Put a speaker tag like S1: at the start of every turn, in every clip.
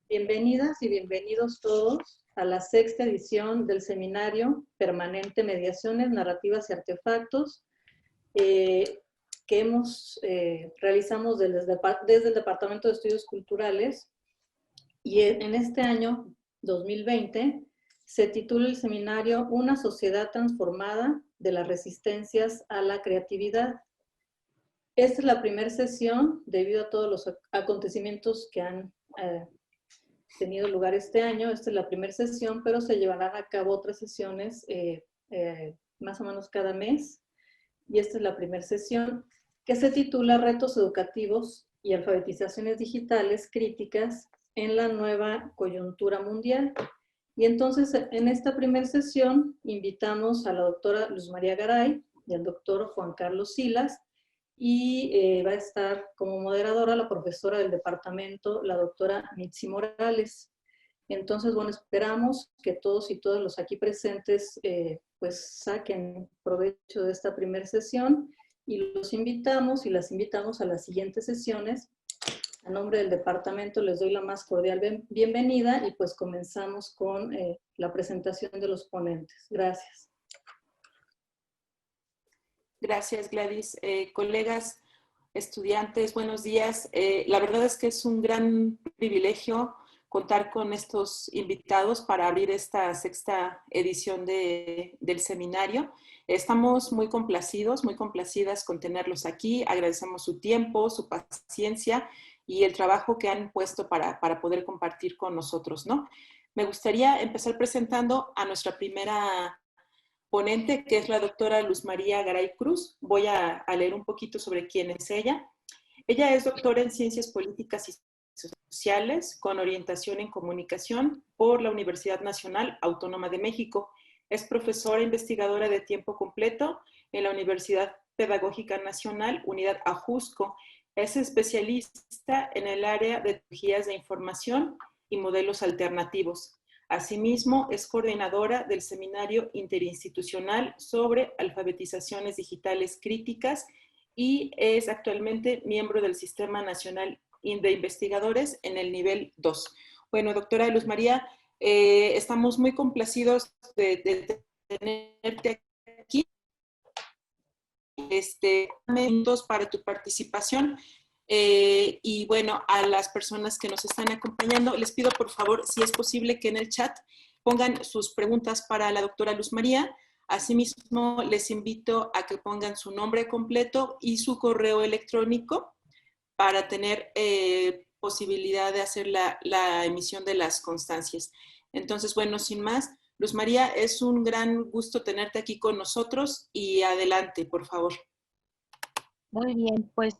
S1: Bienvenidas y bienvenidos todos a la sexta edición del Seminario Permanente Mediaciones, Narrativas y Artefactos que realizamos desde el Departamento de Estudios Culturales, y en este año 2020 se titula el seminario Una sociedad transformada de las resistencias a la creatividad. Esta es la primera sesión debido a todos los acontecimientos que han tenido lugar este año. Esta es la primera sesión, pero se llevarán a cabo otras sesiones más o menos cada mes. Y esta es la primera sesión, que se titula Retos educativos y alfabetizaciones digitales críticas en la nueva coyuntura mundial. Y entonces, en esta primera sesión, invitamos a la doctora Luz María Garay y al doctor Juan Carlos Silas, y va a estar como moderadora la profesora del departamento, la doctora Mitzi Morales. Entonces, bueno, esperamos que todos y todas los aquí presentes pues saquen provecho de esta primera sesión, y los invitamos y las invitamos a las siguientes sesiones. A nombre del departamento les doy la más cordial bienvenida y pues comenzamos con la presentación de los ponentes. Gracias.
S2: Gracias, Gladys. Colegas, estudiantes, buenos días. La verdad es que es un gran privilegio contar con estos invitados para abrir esta sexta edición del seminario. Estamos muy complacidos, muy complacidas con tenerlos aquí. Agradecemos su tiempo, su paciencia y el trabajo que han puesto para poder compartir con nosotros, ¿no? Me gustaría empezar presentando a nuestra primera ponente, que es la doctora Luz María Garay Cruz. Voy a leer un poquito sobre quién es ella. Ella es doctora en Ciencias Políticas y Sociales con orientación en Comunicación por la Universidad Nacional Autónoma de México. Es profesora investigadora de tiempo completo en la Universidad Pedagógica Nacional, Unidad Ajusco. Es especialista en el área de tecnologías de información y modelos alternativos. Asimismo, es coordinadora del Seminario Interinstitucional sobre Alfabetizaciones Digitales Críticas y es actualmente miembro del Sistema Nacional de Investigadores en el nivel 2. Bueno, doctora Luz María, estamos muy complacidos de tenerte aquí. Momentos para tu participación. Y bueno, a las personas que nos están acompañando, les pido por favor, si es posible, que en el chat pongan sus preguntas para la doctora Luz María. Asimismo, les invito a que pongan su nombre completo y su correo electrónico para tener posibilidad de hacer la emisión de las constancias. Entonces, bueno, sin más, Luz María, es un gran gusto tenerte aquí con nosotros y adelante, por favor.
S3: Muy bien, pues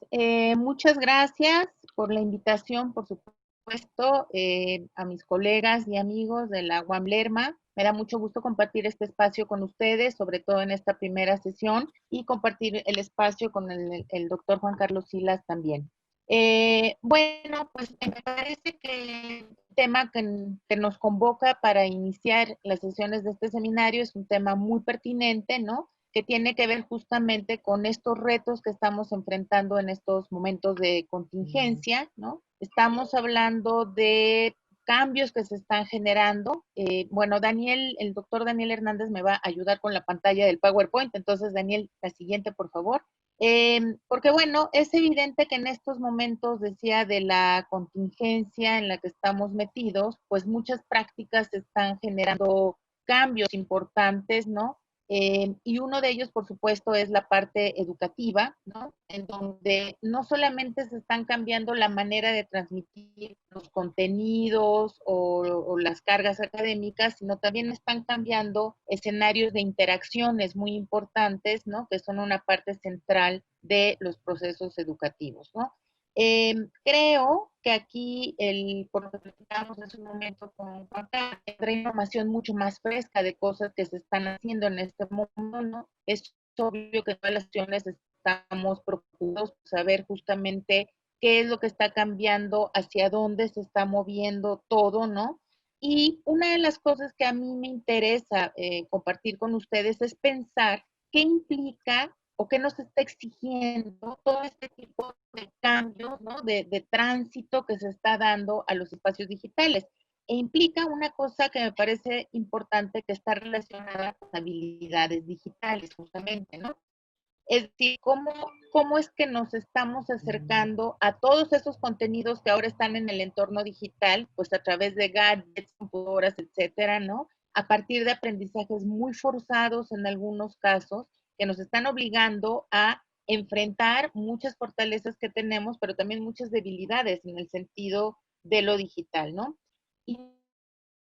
S3: muchas gracias por la invitación, por supuesto, a mis colegas y amigos de la UAM Lerma. Me da mucho gusto compartir este espacio con ustedes, sobre todo en esta primera sesión, y compartir el espacio con el doctor Juan Carlos Silas también. Bueno, pues me parece que el tema que nos convoca para iniciar las sesiones de este seminario es un tema muy pertinente, ¿no?, que tiene que ver justamente con estos retos que estamos enfrentando en estos momentos de contingencia, ¿no? Estamos hablando de cambios que se están generando. Bueno, el doctor Daniel Hernández me va a ayudar con la pantalla del PowerPoint, entonces Daniel, la siguiente, por favor. Porque bueno, es evidente que en estos momentos, decía, de la contingencia en la que estamos metidos, pues muchas prácticas están generando cambios importantes, ¿no? Y uno de ellos, por supuesto, es la parte educativa, ¿no?, en donde no solamente se están cambiando la manera de transmitir los contenidos o las cargas académicas, sino también están cambiando escenarios de interacciones muy importantes, ¿no?, que son una parte central de los procesos educativos, ¿no? Creo que aquí, por lo que platicamos hace un momento con Juan Carlos, tendrá información mucho más fresca de cosas que se están haciendo en este momento, ¿no? Es obvio que en todas las acciones estamos preocupados por saber justamente qué es lo que está cambiando, hacia dónde se está moviendo todo, ¿no? Y una de las cosas que a mí me interesa compartir con ustedes es pensar qué implica o qué nos está exigiendo todo este tipo de cambios, ¿no? De tránsito que se está dando a los espacios digitales. E implica una cosa que me parece importante, que está relacionada con habilidades digitales, justamente, ¿no? Es decir, cómo es que nos estamos acercando a todos esos contenidos que ahora están en el entorno digital, pues a través de gadgets, computadoras, etcétera, ¿no? A partir de aprendizajes muy forzados en algunos casos, que nos están obligando a enfrentar muchas fortalezas que tenemos, pero también muchas debilidades en el sentido de lo digital, ¿no? Y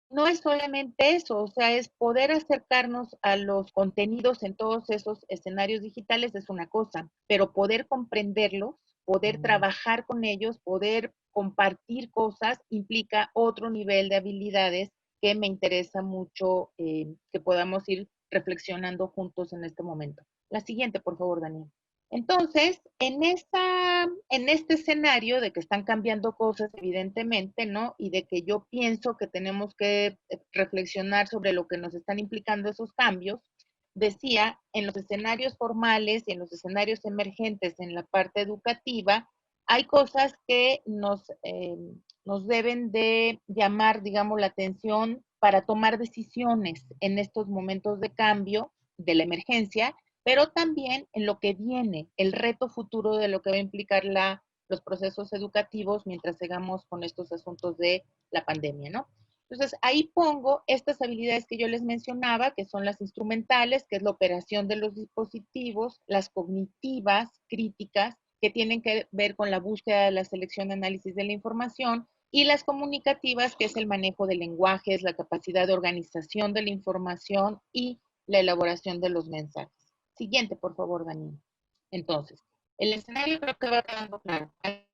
S3: no es solamente eso, o sea, es poder acercarnos a los contenidos en todos esos escenarios digitales es una cosa, pero poder comprenderlos, poder trabajar con ellos, poder compartir cosas, implica otro nivel de habilidades que me interesa mucho que podamos ir reflexionando juntos en este momento. La siguiente, por favor, Daniel. Entonces, en este escenario de que están cambiando cosas, evidentemente, ¿no? Y de que yo pienso que tenemos que reflexionar sobre lo que nos están implicando esos cambios, decía, en los escenarios formales y en los escenarios emergentes en la parte educativa, hay cosas que nos deben de llamar, digamos, la atención para tomar decisiones en estos momentos de cambio de la emergencia, pero también en lo que viene, el reto futuro de lo que va a implicar los procesos educativos mientras sigamos con estos asuntos de la pandemia, ¿no? Entonces, ahí pongo estas habilidades que yo les mencionaba, que son las instrumentales, que es la operación de los dispositivos, las cognitivas, críticas, que tienen que ver con la búsqueda de la selección y análisis de la información, y las comunicativas, que es el manejo de lenguajes, la capacidad de organización de la información y la elaboración de los mensajes. Siguiente, por favor, Daniel. Entonces, el escenario creo que va quedando claro. Hay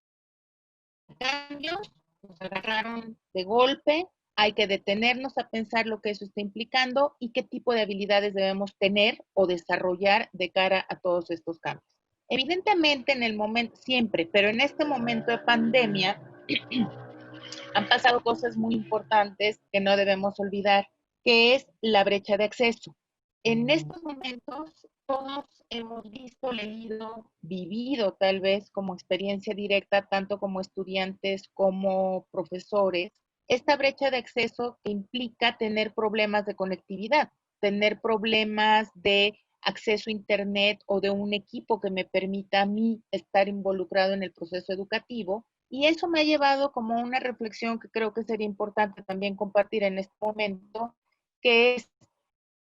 S3: cambios, nos agarraron de golpe, hay que detenernos a pensar lo que eso está implicando y qué tipo de habilidades debemos tener o desarrollar de cara a todos estos cambios. Evidentemente, en el momento, siempre, pero en este momento de pandemia, han pasado cosas muy importantes que no debemos olvidar, que es la brecha de acceso. En estos momentos todos hemos visto, leído, vivido tal vez como experiencia directa, tanto como estudiantes como profesores, esta brecha de acceso que implica tener problemas de conectividad, tener problemas de acceso a Internet o de un equipo que me permita a mí estar involucrado en el proceso educativo. Y eso me ha llevado como una reflexión que creo que sería importante también compartir en este momento, que es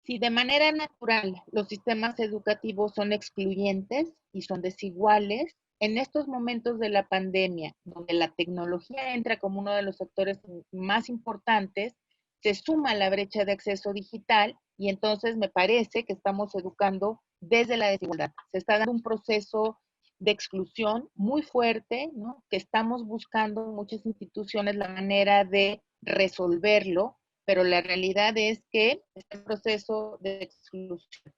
S3: si de manera natural los sistemas educativos son excluyentes y son desiguales, en estos momentos de la pandemia, donde la tecnología entra como uno de los sectores más importantes, se suma la brecha de acceso digital y entonces me parece que estamos educando desde la desigualdad. Se está dando un proceso de exclusión muy fuerte, ¿no? Que estamos buscando muchas instituciones la manera de resolverlo, pero la realidad es que está en proceso de exclusión.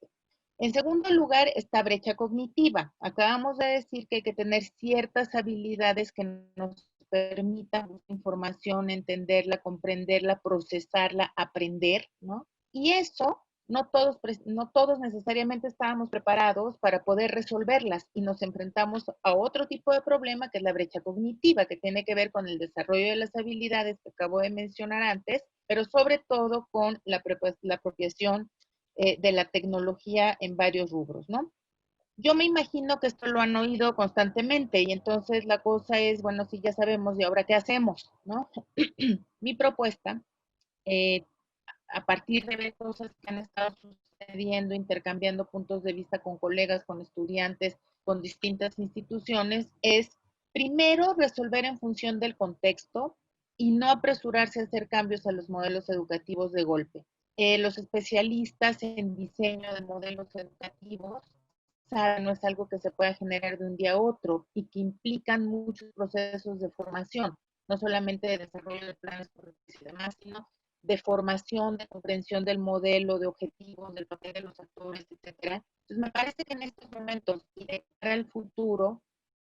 S3: En segundo lugar, esta brecha cognitiva. Acabamos de decir que hay que tener ciertas habilidades que nos permitan información, entenderla, comprenderla, procesarla, aprender, ¿no? Y eso no todos necesariamente estábamos preparados para poder resolverlas y nos enfrentamos a otro tipo de problema que es la brecha cognitiva, que tiene que ver con el desarrollo de las habilidades que acabo de mencionar antes, pero sobre todo con la apropiación de la tecnología en varios rubros, ¿no? Yo me imagino que esto lo han oído constantemente y entonces la cosa es, bueno, sí, ya sabemos, ¿y ahora qué hacemos? ¿No? Mi propuesta, eh, a partir de ver cosas que han estado sucediendo, intercambiando puntos de vista con colegas, con estudiantes, con distintas instituciones, es primero resolver en función del contexto y no apresurarse a hacer cambios a los modelos educativos de golpe. Los especialistas en diseño de modelos educativos saben, no es algo que se pueda generar de un día a otro y que implican muchos procesos de formación, no solamente de desarrollo de planes y demás, sino de formación, de comprensión del modelo, de objetivos, del papel de los actores, etcétera. Entonces, me parece que en estos momentos y de cara al futuro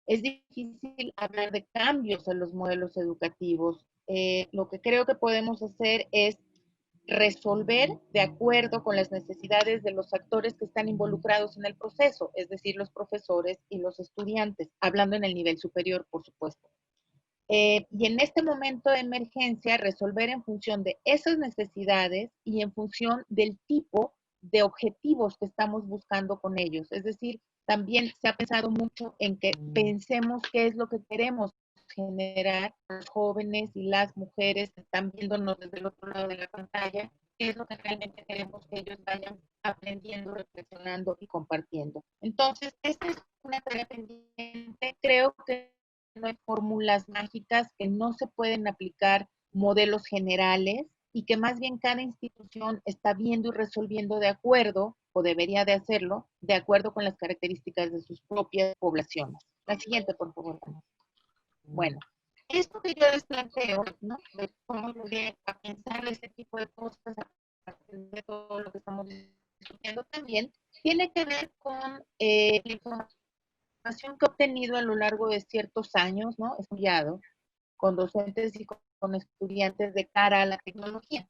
S3: es difícil hablar de cambios en los modelos educativos. Lo que creo que podemos hacer es resolver de acuerdo con las necesidades de los actores que están involucrados en el proceso, es decir, los profesores y los estudiantes, hablando en el nivel superior, por supuesto. Y en este momento de emergencia, resolver en función de esas necesidades y en función del tipo de objetivos que estamos buscando con ellos. Es decir, también se ha pensado mucho en que pensemos qué es lo que queremos generar los jóvenes y las mujeres que están viéndonos desde el otro lado de la pantalla, qué es lo que realmente queremos que ellos vayan aprendiendo, reflexionando y compartiendo. Entonces, esta es una tarea pendiente. Creo que no hay fórmulas mágicas, que no se pueden aplicar modelos generales y que más bien cada institución está viendo y resolviendo de acuerdo, o debería de hacerlo, de acuerdo con las características de sus propias poblaciones. La siguiente, por favor. Bueno, esto que yo les planteo, ¿no? De cómo llegué a pensar este tipo de cosas a partir de todo lo que estamos discutiendo también, tiene que ver con la información que he obtenido a lo largo de ciertos años, ¿no? He estudiado con docentes y con estudiantes de cara a la tecnología.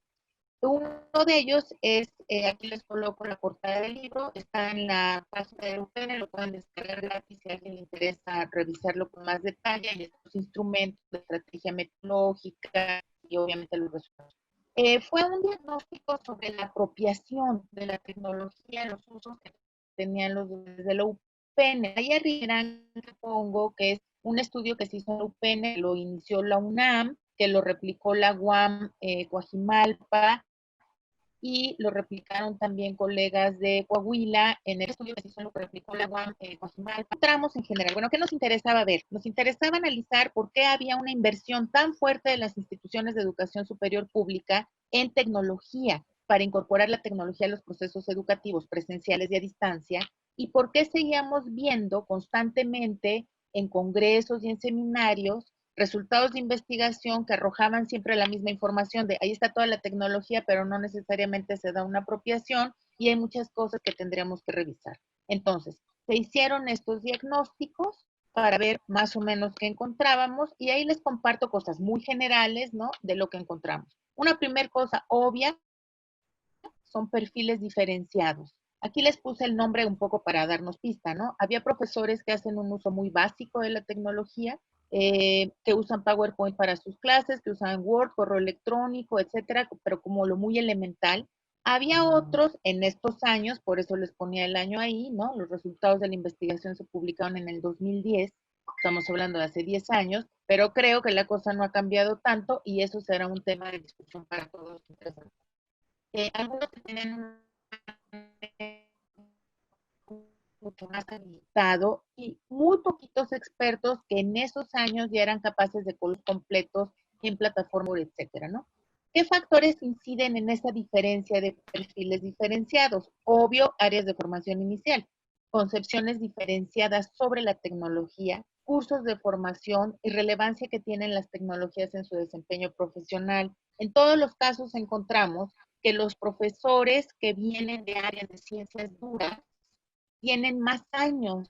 S3: Uno de ellos es, aquí les coloco la portada del libro, está en la página de UPN, lo pueden descargar gratis si a alguien le interesa revisarlo con más detalle, y estos instrumentos de estrategia metodológica y obviamente los resultados. Fue un diagnóstico sobre la apropiación de la tecnología, los usos que tenían los desde la UPN. Ahí arriba pongo que es un estudio que se hizo en la UPN, lo inició la UNAM, que lo replicó la UAM Coajimalpa, y lo replicaron también colegas de Coahuila. En el estudio que se hizo lo replicó la UAM Coajimalpa. Encontramos en general, bueno, ¿qué nos interesaba ver? Nos interesaba analizar por qué había una inversión tan fuerte de las instituciones de educación superior pública en tecnología, para incorporar la tecnología a los procesos educativos presenciales y a distancia, y por qué seguíamos viendo constantemente en congresos y en seminarios resultados de investigación que arrojaban siempre la misma información de ahí está toda la tecnología, pero no necesariamente se da una apropiación y hay muchas cosas que tendríamos que revisar. Entonces, se hicieron estos diagnósticos para ver más o menos qué encontrábamos y ahí les comparto cosas muy generales, ¿no? De lo que encontramos. Una primera cosa obvia son perfiles diferenciados. Aquí les puse el nombre un poco para darnos pista, ¿no? Había profesores que hacen un uso muy básico de la tecnología, que usan PowerPoint para sus clases, que usan Word, correo electrónico, etcétera, pero como lo muy elemental. Había otros en estos años, por eso les ponía el año ahí, ¿no? Los resultados de la investigación se publicaron en el 2010, estamos hablando de hace 10 años, pero creo que la cosa no ha cambiado tanto y eso será un tema de discusión para todos. Algunos que tienen mucho más habilitado y muy poquitos expertos que en esos años ya eran capaces de colos completos en plataforma, etcétera, ¿no? ¿Qué factores inciden en esa diferencia de perfiles diferenciados? Obvio, áreas de formación inicial, concepciones diferenciadas sobre la tecnología, cursos de formación y relevancia que tienen las tecnologías en su desempeño profesional. En todos los casos encontramos que los profesores que vienen de áreas de ciencias duras tienen más años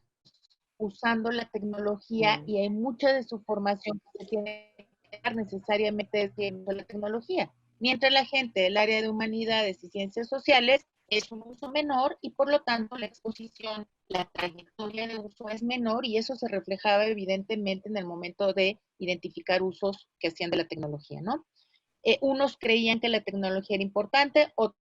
S3: usando la tecnología y hay mucha de su formación que se tiene que dar necesariamente desde la tecnología. Mientras la gente del área de humanidades y ciencias sociales es un uso menor y por lo tanto la exposición, la trayectoria de uso es menor y eso se reflejaba evidentemente en el momento de identificar usos que hacían de la tecnología, ¿no? Unos creían que la tecnología era importante, otros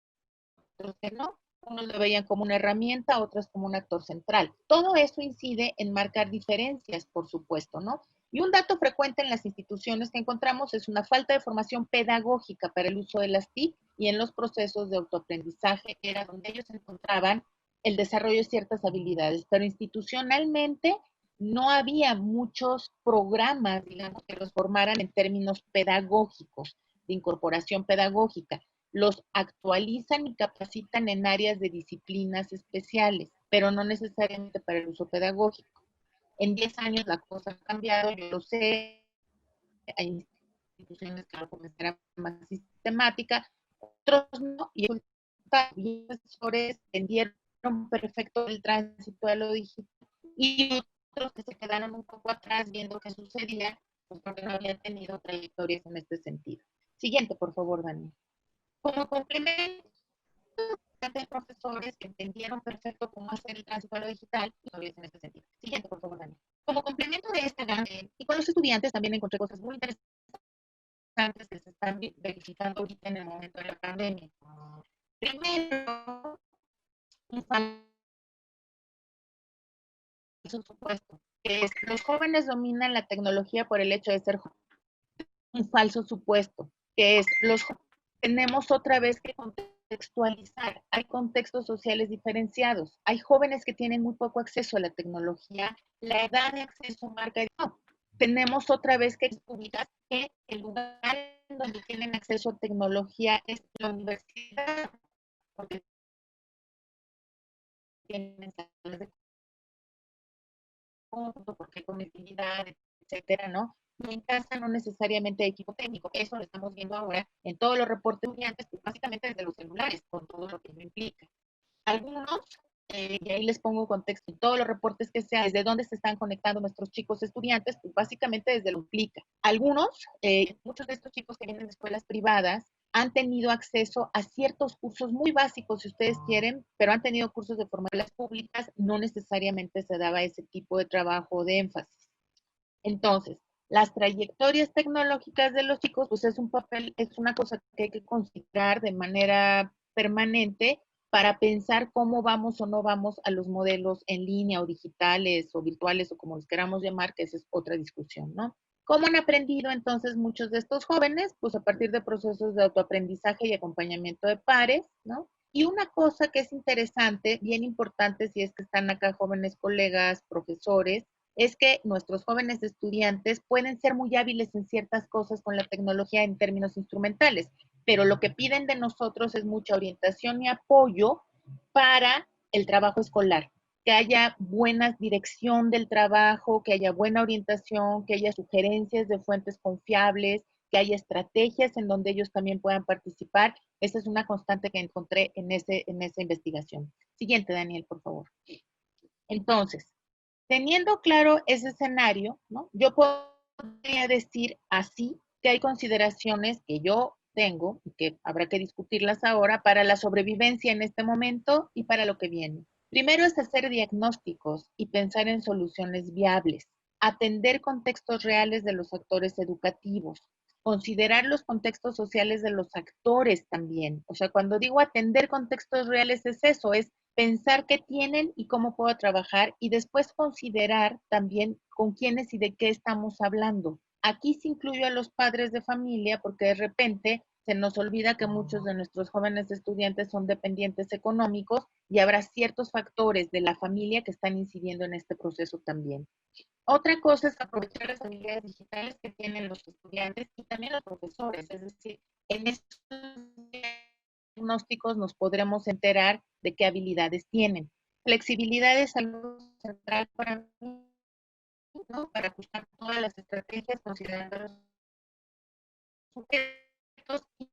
S3: que no. Unos lo veían como una herramienta, otros como un actor central. Todo eso incide en marcar diferencias, por supuesto, ¿no? Y un dato frecuente en las instituciones que encontramos es una falta de formación pedagógica para el uso de las TIC y en los procesos de autoaprendizaje, que era donde ellos encontraban el desarrollo de ciertas habilidades, pero institucionalmente no había muchos programas, digamos, que los formaran en términos pedagógicos, de incorporación pedagógica. Los actualizan y capacitan en áreas de disciplinas especiales, pero no necesariamente para el uso pedagógico. En 10 años la cosa ha cambiado, yo lo sé, hay instituciones que lo comenzaron más sistemática, otros no, y los profesores entendieron perfecto el tránsito a lo digital, y otros que se quedaron un poco atrás viendo qué sucedía, pues porque no habían tenido trayectorias en este sentido. Siguiente, por favor, Daniel. Como complemento, de profesores que entendieron perfecto cómo hacer el tránsito a lo digital y todavía es en ese sentido. Siguiente, por favor, Dani. Como complemento de esta, y con los estudiantes también encontré cosas muy interesantes que se están verificando ahorita en el momento de la pandemia. Primero, un falso supuesto, que es los jóvenes dominan la tecnología por el hecho de ser jóvenes. Un falso supuesto, que es los jóvenes tenemos otra vez que contextualizar. Hay contextos sociales diferenciados. Hay jóvenes que tienen muy poco acceso a la tecnología. La edad de acceso marca. No. Tenemos otra vez que ubicar que el lugar en donde tienen acceso a tecnología es la universidad, porque tienen salas de cómputo, porque conectividad, etcétera, ¿no? En casa no necesariamente hay equipo técnico. Eso lo estamos viendo ahora en todos los reportes de estudiantes, pues básicamente desde los celulares, con todo lo que ello implica. Algunos, y ahí les pongo contexto, en todos los reportes que sean, desde dónde se están conectando nuestros chicos estudiantes, pues básicamente desde lo implica. Algunos, muchos de estos chicos que vienen de escuelas privadas, han tenido acceso a ciertos cursos muy básicos, si ustedes quieren, pero han tenido cursos de formaciones públicas, no necesariamente se daba ese tipo de trabajo de énfasis. Entonces, las trayectorias tecnológicas de los chicos, pues es un papel, es una cosa que hay que considerar de manera permanente para pensar cómo vamos o no vamos a los modelos en línea o digitales o virtuales o como los queramos llamar, que esa es otra discusión, ¿no? ¿Cómo han aprendido entonces muchos de estos jóvenes? Pues a partir de procesos de autoaprendizaje y acompañamiento de pares, ¿no? Y una cosa que es interesante, bien importante, si es que están acá jóvenes colegas, profesores, es que nuestros jóvenes estudiantes pueden ser muy hábiles en ciertas cosas con la tecnología en términos instrumentales, pero lo que piden de nosotros es mucha orientación y apoyo para el trabajo escolar, que haya buena dirección del trabajo, que haya buena orientación, que haya sugerencias de fuentes confiables, que haya estrategias en donde ellos también puedan participar. Esa es una constante que encontré en esa investigación. Siguiente, Daniel, por favor. Entonces, teniendo claro ese escenario, ¿no? Yo podría decir así que hay consideraciones que yo tengo y que habrá que discutirlas ahora para la sobrevivencia en este momento y para lo que viene. Primero es hacer diagnósticos y pensar en soluciones viables, atender contextos reales de los actores educativos, considerar los contextos sociales de los actores también. O sea, cuando digo atender contextos reales es eso, es pensar qué tienen y cómo puedo trabajar y después considerar también con quiénes y de qué estamos hablando. Aquí se incluye a los padres de familia porque de repente se nos olvida que muchos de nuestros jóvenes estudiantes son dependientes económicos y habrá ciertos factores de la familia que están incidiendo en este proceso también. Otra cosa es aprovechar las habilidades digitales que tienen los estudiantes y también los profesores, es decir, en estos diagnósticos nos podremos enterar de qué habilidades tienen. Flexibilidad es algo central para mí, ¿no? Para ajustar todas las estrategias considerando los sujetos y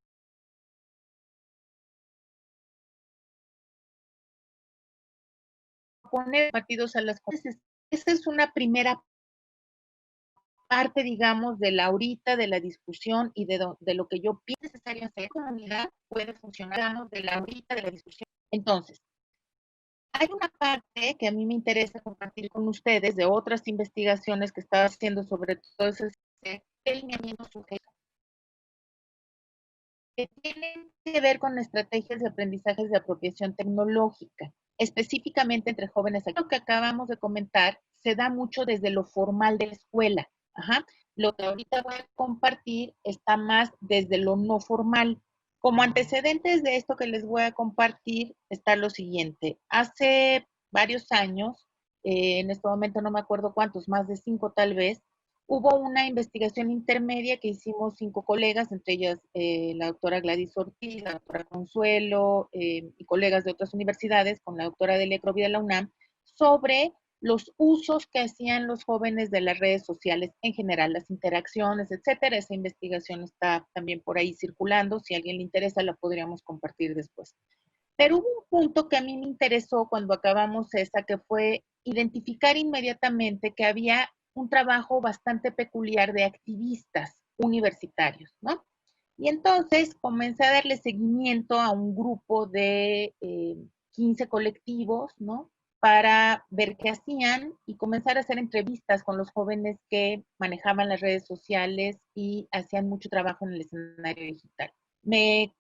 S3: poner partidos a las cosas. Esa es una primera parte, digamos, de la ahorita, de la discusión y de lo que yo pienso necesario hacer. Comunidad puede funcionar, digamos, de la ahorita, de la discusión. Entonces, hay una parte que a mí me interesa compartir con ustedes de otras investigaciones que estaba haciendo sobre todo ese alineamiento sujeto, que tienen que ver con estrategias de aprendizajes de apropiación tecnológica, específicamente entre jóvenes. Lo que acabamos de comentar se da mucho desde lo formal de la escuela. Ajá. Lo que ahorita voy a compartir está más desde lo no formal. Como antecedentes de esto que les voy a compartir está lo siguiente. Hace varios años, en este momento no me acuerdo cuántos, más de 5 tal vez, hubo una investigación intermedia que hicimos 5 colegas, entre ellas la doctora Gladys Ortiz, la doctora Consuelo y colegas de otras universidades, con la doctora Delia Crovi de la UNAM, sobre los usos que hacían los jóvenes de las redes sociales en general, las interacciones, etcétera. Esa investigación está también por ahí circulando. Si a alguien le interesa, la podríamos compartir después. Pero hubo un punto que a mí me interesó cuando acabamos esa, que fue identificar inmediatamente que había un trabajo bastante peculiar de activistas universitarios, ¿no? Y entonces comencé a darle seguimiento a un grupo de 15 colectivos, ¿no? Para ver qué hacían y comenzar a hacer entrevistas con los jóvenes que manejaban las redes sociales y hacían mucho trabajo en el escenario digital. Me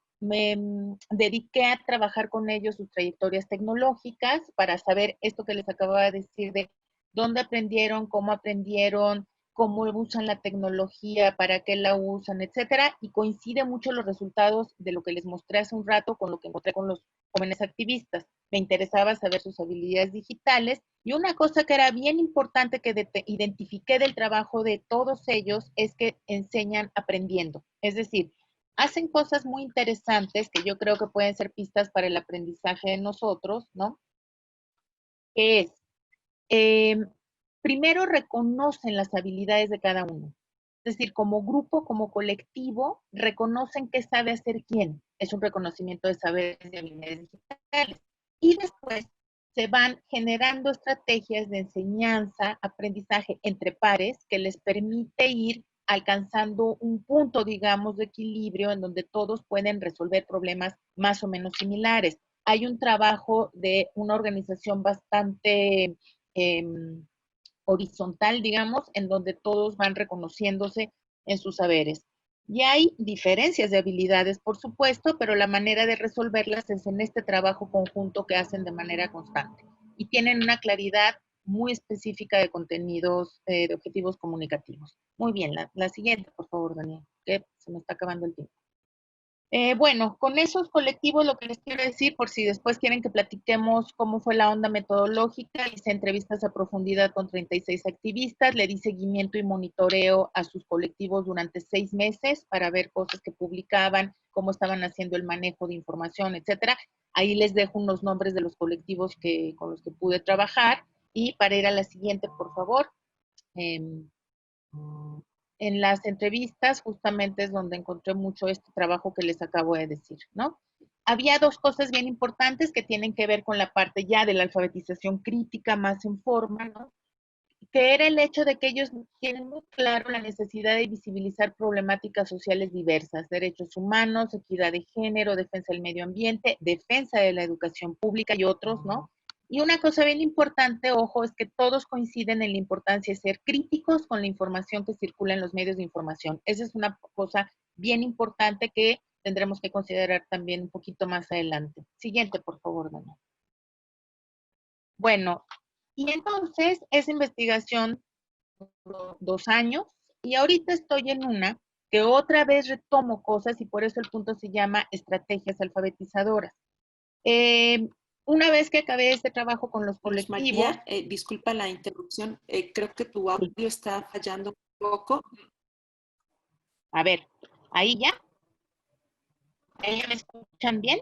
S3: dediqué a trabajar con ellos sus trayectorias tecnológicas para saber esto que les acababa de decir de dónde aprendieron, cómo usan la tecnología, para qué la usan, etcétera, y coincide mucho los resultados de lo que les mostré hace un rato con lo que encontré con los jóvenes activistas. Me interesaba saber sus habilidades digitales y una cosa que era bien importante que identifiqué del trabajo de todos ellos es que enseñan aprendiendo. Es decir, hacen cosas muy interesantes que yo creo que pueden ser pistas para el aprendizaje de nosotros, ¿no? Que es, eh, primero reconocen las habilidades de cada uno. Es decir, como grupo, como colectivo, reconocen qué sabe hacer quién. Es un reconocimiento de saberes y habilidades digitales. Y después se van generando estrategias de enseñanza, aprendizaje entre pares que les permite ir alcanzando un punto, digamos, de equilibrio en donde todos pueden resolver problemas más o menos similares. Hay un trabajo de una organización bastante eh, horizontal, digamos, en donde todos van reconociéndose en sus saberes. Y hay diferencias de habilidades, por supuesto, pero la manera de resolverlas es en este trabajo conjunto que hacen de manera constante. Y tienen una claridad muy específica de contenidos, de objetivos comunicativos. Muy bien, la siguiente, por favor, Daniel, que se me está acabando el tiempo. Bueno, con esos colectivos lo que les quiero decir, por si después quieren que platiquemos cómo fue la onda metodológica, hice entrevistas a profundidad con 36 activistas, le di seguimiento y monitoreo a sus colectivos durante 6 meses para ver cosas que publicaban, cómo estaban haciendo el manejo de información, etcétera. Ahí les dejo unos nombres de los colectivos con los que pude trabajar. Y para ir a la siguiente, por favor. En las entrevistas justamente es donde encontré mucho este trabajo que les acabo de decir, ¿no? Había dos cosas bien importantes que tienen que ver con la parte ya de la alfabetización crítica más en forma, ¿no? Que era el hecho de que ellos tienen muy claro la necesidad de visibilizar problemáticas sociales diversas, derechos humanos, equidad de género, defensa del medio ambiente, defensa de la educación pública y otros, ¿no? Y una cosa bien importante, ojo, es que todos coinciden en la importancia de ser críticos con la información que circula en los medios de información. Esa es una cosa bien importante que tendremos que considerar también un poquito más adelante. Siguiente, por favor, Daniel. Bueno, y entonces esa investigación duró 2 años y ahorita estoy en una que otra vez retomo cosas y por eso el punto se llama estrategias alfabetizadoras. Una vez que acabé este trabajo con los
S2: Luz
S3: colectivos.
S2: María, disculpa la interrupción, creo que tu audio está fallando un poco.
S3: A ver, ahí ya. ¿Ahí ya me escuchan bien?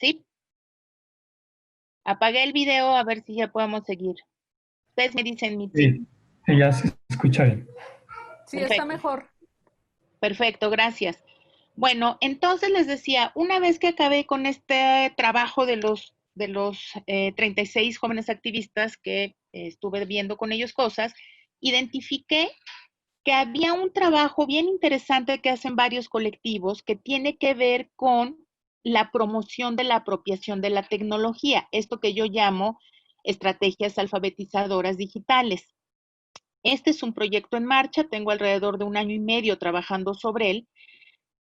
S3: ¿Sí? Apagué el video a ver si ya podemos seguir. Ustedes me dicen mi
S4: sí, ya se escucha bien.
S5: Sí,
S3: perfecto.
S5: está mejor.
S3: Perfecto, gracias. Bueno, entonces les decía, una vez que acabé con este trabajo de los 36 jóvenes activistas que estuve viendo con ellos cosas, identifiqué que había un trabajo bien interesante que hacen varios colectivos que tiene que ver con la promoción de la apropiación de la tecnología, esto que yo llamo estrategias alfabetizadoras digitales. Este es un proyecto en marcha, tengo alrededor de 1 año y medio trabajando sobre él,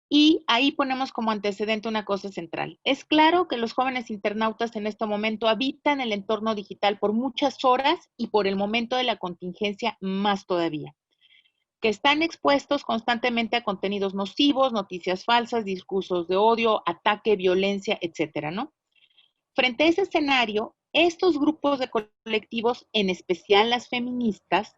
S3: y ahí ponemos como antecedente una cosa central. Es claro que los jóvenes internautas en este momento habitan el entorno digital por muchas horas y por el momento de la contingencia más todavía, que están expuestos constantemente a contenidos nocivos, noticias falsas, discursos de odio, ataque, violencia, etcétera, ¿no? Frente a ese escenario, estos grupos de colectivos, en especial las feministas,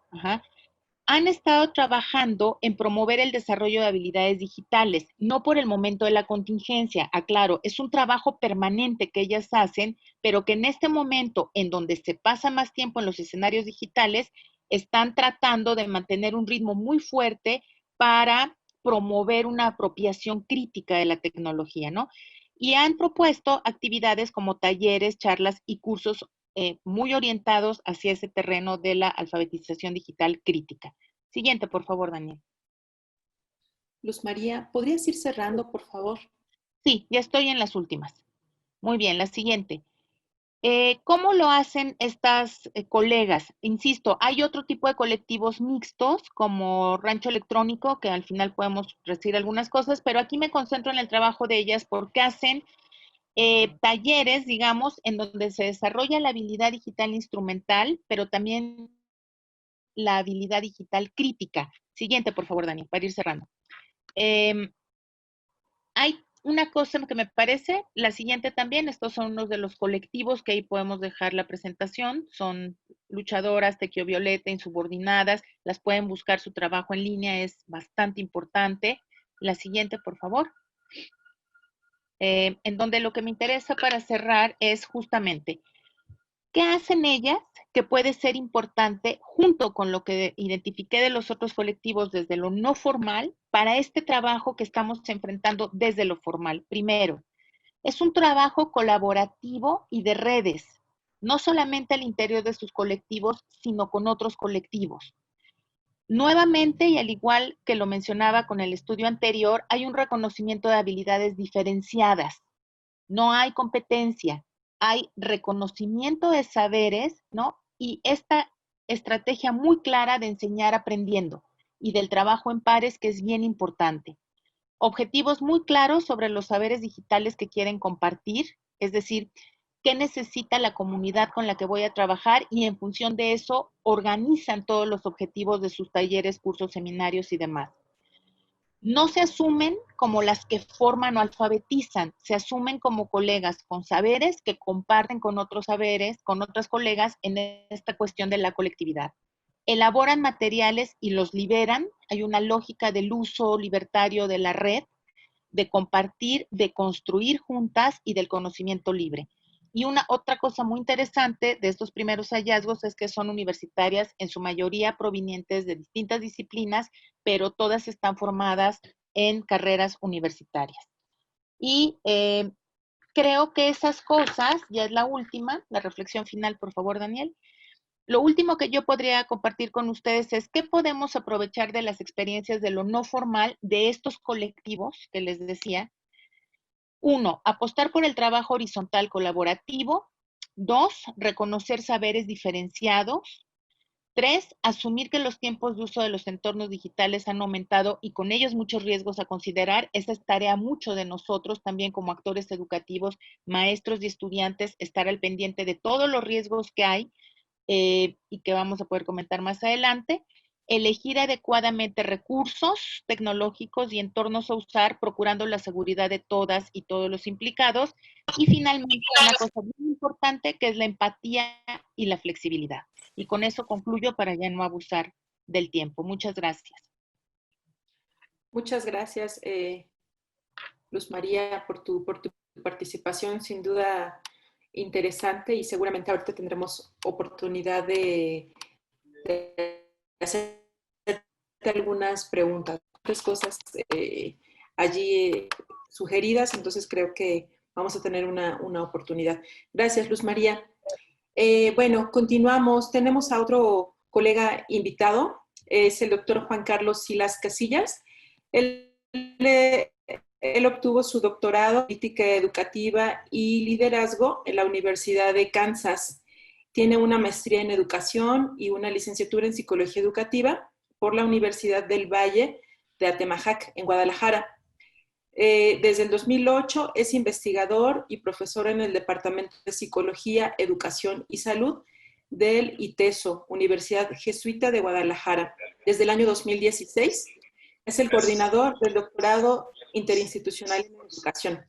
S3: han estado trabajando en promover el desarrollo de habilidades digitales, no por el momento de la contingencia, aclaro, es un trabajo permanente que ellas hacen, pero que en este momento, en donde se pasa más tiempo en los escenarios digitales, están tratando de mantener un ritmo muy fuerte para promover una apropiación crítica de la tecnología, ¿no? Y han propuesto actividades como talleres, charlas y cursos muy orientados hacia ese terreno de la alfabetización digital crítica. Siguiente, por favor, Daniel.
S2: Luz María, ¿podrías ir cerrando, por favor?
S3: Sí, ya estoy en las últimas. Muy bien, la siguiente. ¿Cómo lo hacen estas colegas? Insisto, hay otro tipo de colectivos mixtos como Rancho Electrónico, que al final podemos recibir algunas cosas, pero aquí me concentro en el trabajo de ellas porque hacen talleres, digamos, en donde se desarrolla la habilidad digital instrumental, pero también la habilidad digital crítica. Siguiente, por favor, Dani, para ir cerrando. Hay una cosa que me parece, la siguiente también, estos son unos de los colectivos que ahí podemos dejar la presentación, son luchadoras, tequiovioleta, insubordinadas, las pueden buscar, su trabajo en línea es bastante importante. La siguiente, por favor. En donde lo que me interesa para cerrar es justamente, ¿qué hacen ellas que puede ser importante junto con lo que identifiqué de los otros colectivos desde lo no formal para este trabajo que estamos enfrentando desde lo formal? Primero, es un trabajo colaborativo y de redes, no solamente al interior de sus colectivos, sino con otros colectivos. Nuevamente, y al igual que lo mencionaba con el estudio anterior, hay un reconocimiento de habilidades diferenciadas. No hay competencia, hay reconocimiento de saberes, ¿no? Y esta estrategia muy clara de enseñar aprendiendo y del trabajo en pares, que es bien importante. Objetivos muy claros sobre los saberes digitales que quieren compartir, es decir, qué necesita la comunidad con la que voy a trabajar, y en función de eso organizan todos los objetivos de sus talleres, cursos, seminarios y demás. No se asumen como las que forman o alfabetizan, se asumen como colegas con saberes que comparten con otros saberes, con otras colegas en esta cuestión de la colectividad. Elaboran materiales y los liberan. Hay una lógica del uso libertario de la red, de compartir, de construir juntas y del conocimiento libre. Y una otra cosa muy interesante de estos primeros hallazgos es que son universitarias, en su mayoría provenientes de distintas disciplinas, pero todas están formadas en carreras universitarias. Y creo que esas cosas, ya es la última, la reflexión final, por favor, Daniel. Lo último que yo podría compartir con ustedes es qué podemos aprovechar de las experiencias de lo no formal de estos colectivos que les decía. 1, apostar por el trabajo horizontal colaborativo. 2, reconocer saberes diferenciados. 3, asumir que los tiempos de uso de los entornos digitales han aumentado y con ellos muchos riesgos a considerar. Esa es tarea mucho de nosotros también como actores educativos, maestros y estudiantes, estar al pendiente de todos los riesgos que hay y que vamos a poder comentar más adelante. Elegir adecuadamente recursos tecnológicos y entornos a usar, procurando la seguridad de todas y todos los implicados. Y finalmente, una cosa muy importante, que es la empatía y la flexibilidad. Y con eso concluyo para ya no abusar del tiempo. Muchas gracias.
S2: Muchas gracias, Luz María, por tu participación, sin duda interesante, y seguramente ahorita tendremos oportunidad de hacer algunas preguntas, otras cosas allí sugeridas, entonces creo que vamos a tener una oportunidad. Gracias, Luz María. Bueno, continuamos. Tenemos a otro colega invitado, es el doctor Juan Carlos Silas Casillas. Él obtuvo su doctorado en política educativa y liderazgo en la Universidad de Kansas. Tiene una maestría en educación y una licenciatura en psicología educativa por la Universidad del Valle de Atemajac, en Guadalajara. Desde el 2008 es investigador y profesor en el Departamento de Psicología, Educación y Salud del ITESO, Universidad Jesuita de Guadalajara. Desde el año 2016 es el coordinador del doctorado interinstitucional en educación.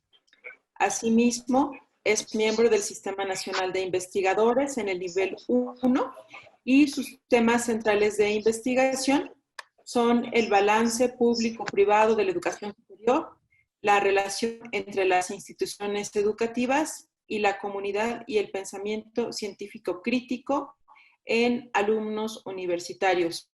S2: Asimismo, es miembro del Sistema Nacional de Investigadores en el nivel 1 y sus temas centrales de investigación son el balance público-privado de la educación superior, la relación entre las instituciones educativas y la comunidad y el pensamiento científico crítico en alumnos universitarios.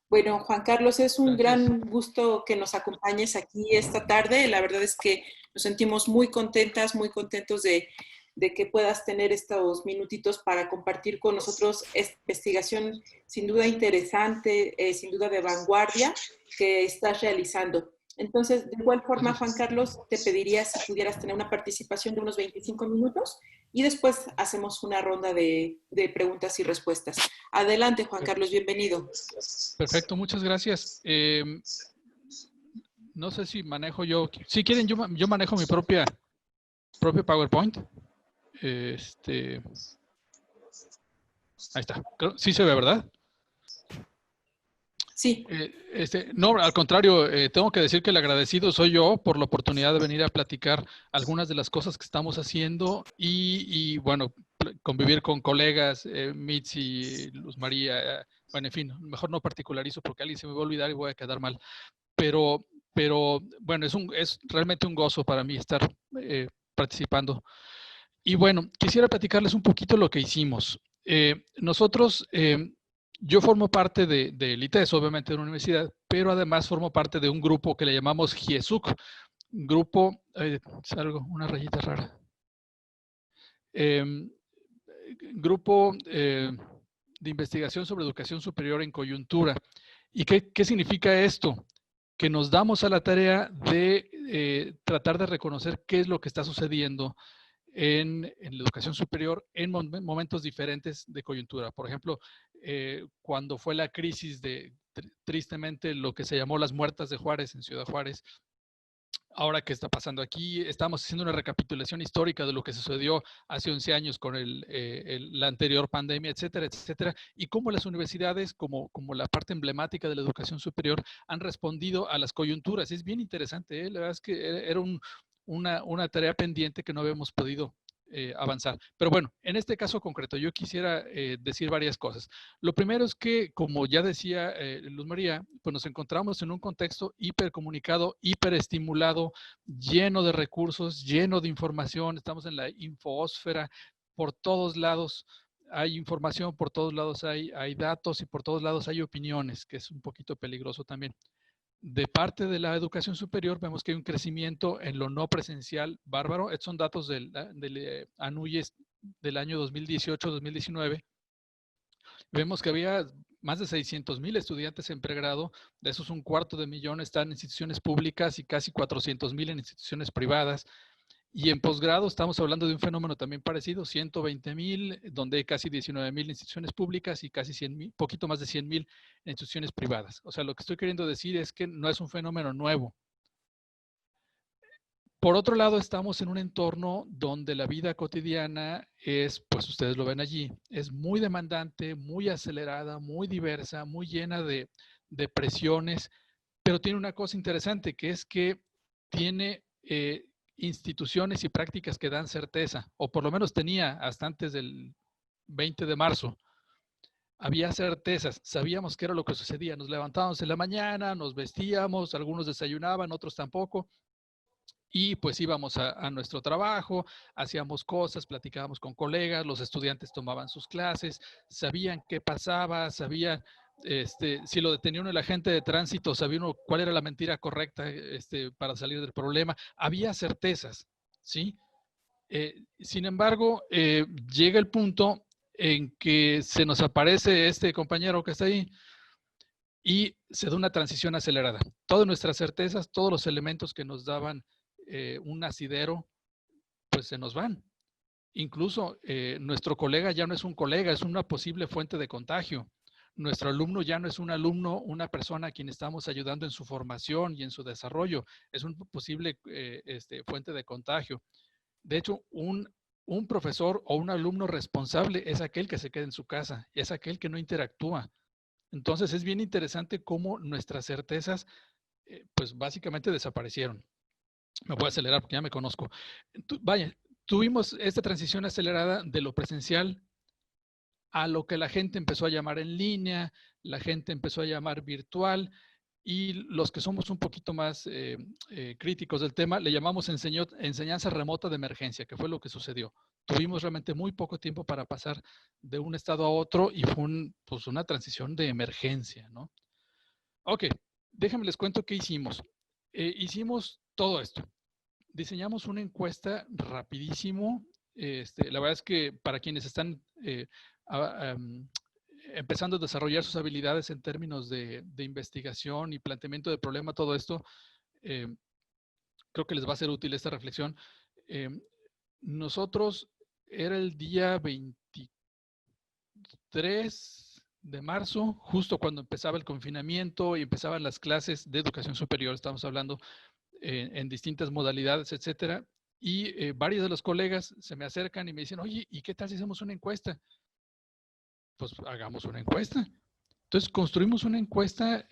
S2: Bueno, Juan Carlos, es un gran gusto que nos acompañes aquí esta tarde. La verdad es que nos sentimos muy contentas, muy contentos de de que puedas tener estos minutitos para compartir con nosotros esta investigación sin duda interesante, sin duda de vanguardia que estás realizando. Entonces, de igual forma, Juan Carlos, te pediría si pudieras tener una participación de unos 25 minutos y después hacemos una ronda de preguntas y respuestas. Adelante, Juan Carlos, bienvenido.
S5: Perfecto, muchas gracias. No sé si manejo yo, si quieren yo manejo mi propio PowerPoint. Ahí está, sí se ve, ¿verdad?
S2: Sí.
S5: No, al contrario, tengo que decir que el agradecido soy yo por la oportunidad de venir a platicar algunas de las cosas que estamos haciendo y bueno, convivir con colegas, Mitzi, Luz María, bueno, en fin, mejor no particularizo porque alguien se me va a olvidar y voy a quedar mal. Pero bueno, es realmente un gozo para mí estar participando. Y bueno, quisiera platicarles un poquito lo que hicimos. Nosotros, yo formo parte del ITES, obviamente de una universidad, pero además formo parte de un grupo que le llamamos GIESUC, grupo, salgo, una rayita rara. Grupo de investigación sobre educación superior en coyuntura. ¿Y qué significa esto? Que nos damos a la tarea de tratar de reconocer qué es lo que está sucediendo en la educación superior en momentos diferentes de coyuntura. Por ejemplo, cuando fue la crisis tristemente, lo que se llamó las muertas de Juárez en Ciudad Juárez. Ahora, ¿qué está pasando aquí? Estamos haciendo una recapitulación histórica de lo que sucedió hace 11 años con la anterior pandemia, etcétera, etcétera, y cómo las universidades, como la parte emblemática de la educación superior, han respondido a las coyunturas. Es bien interesante, ¿eh? La verdad es que era una tarea pendiente que no habíamos podido avanzar. Pero bueno, en este caso concreto, yo quisiera decir varias cosas. Lo primero es que, como ya decía Luz María, pues nos encontramos en un contexto hipercomunicado, hiperestimulado, lleno de recursos, lleno de información. Estamos en la infosfera, por todos lados hay información, por todos lados hay datos y por todos lados hay opiniones, que es un poquito peligroso también. De parte de la educación superior vemos que hay un crecimiento en lo no presencial bárbaro. Estos son datos del ANUYES del año 2018-2019. Vemos que había más de 600,000 estudiantes en pregrado. De esos, 250,000 están en instituciones públicas y casi 400,000 en instituciones privadas. Y en posgrado estamos hablando de un fenómeno también parecido, 120,000, donde hay casi 19,000 instituciones públicas y casi 100,000, poquito más de 100,000 instituciones privadas. O sea, lo que estoy queriendo decir es que no es un fenómeno nuevo. Por otro lado, estamos en un entorno donde la vida cotidiana es, pues ustedes lo ven allí, es muy demandante, muy acelerada, muy diversa, muy llena de presiones, pero tiene una cosa interesante, que es que tiene instituciones y prácticas que dan certeza, o por lo menos tenía hasta antes del 20 de marzo. Había certezas, sabíamos qué era lo que sucedía. Nos levantábamos en la mañana, nos vestíamos, algunos desayunaban, otros tampoco, y pues íbamos a nuestro trabajo, hacíamos cosas, platicábamos con colegas, los estudiantes tomaban sus clases, sabían qué pasaba, sabían si lo detenía uno el agente de tránsito, sabía uno cuál era la mentira correcta para salir del problema. Había certezas, ¿sí? Sin embargo, llega el punto en que se nos aparece este compañero que está ahí y se da una transición acelerada. Todas nuestras certezas, todos los elementos que nos daban un asidero, pues se nos van. Incluso nuestro colega ya no es un colega, es una posible fuente de contagio. Nuestro alumno ya no es un alumno, una persona a quien estamos ayudando en su formación y en su desarrollo. Es un posible fuente de contagio. De hecho, un profesor o un alumno responsable es aquel que se queda en su casa, es aquel que no interactúa. Entonces, es bien interesante cómo nuestras certezas, pues básicamente desaparecieron. Me voy a acelerar porque ya me conozco. Vaya, tuvimos esta transición acelerada de lo presencial a lo que la gente empezó a llamar en línea, la gente empezó a llamar virtual, y los que somos un poquito más críticos del tema, le llamamos enseñanza remota de emergencia, que fue lo que sucedió. Tuvimos realmente muy poco tiempo para pasar de un estado a otro y fue pues una transición de emergencia, ¿no? Ok, déjenme les cuento qué hicimos. Hicimos todo esto. Diseñamos una encuesta rapidísimo, La verdad es que para quienes están empezando a desarrollar sus habilidades en términos de investigación y planteamiento de problema, todo esto, creo que les va a ser útil esta reflexión. Nosotros, era el día 23 de marzo, justo cuando empezaba el confinamiento y empezaban las clases de educación superior, estamos hablando en distintas modalidades, etcétera, y varios de los colegas se me acercan y me dicen, oye, ¿y qué tal si hacemos una encuesta? Pues hagamos una encuesta. Entonces construimos una encuesta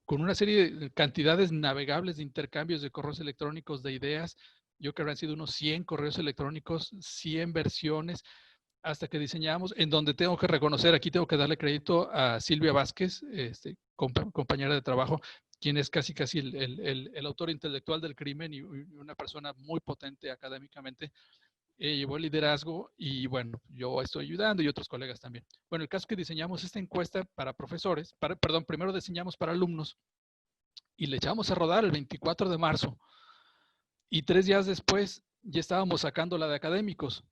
S5: con una serie de cantidades navegables de intercambios de correos electrónicos, de ideas. Yo creo que habrán sido unos 100 correos electrónicos, 100 versiones, hasta que diseñamos, en donde tengo que reconocer, aquí tengo que darle crédito a Silvia Vázquez, compañera de trabajo, quien es casi el autor intelectual del crimen y una persona muy potente académicamente. Llevó el liderazgo y bueno, yo estoy ayudando y otros colegas también. Bueno, el caso es que diseñamos esta encuesta para profesores, primero diseñamos para alumnos y le echamos a rodar el 24 de marzo y 3 días después ya estábamos sacando la de académicos.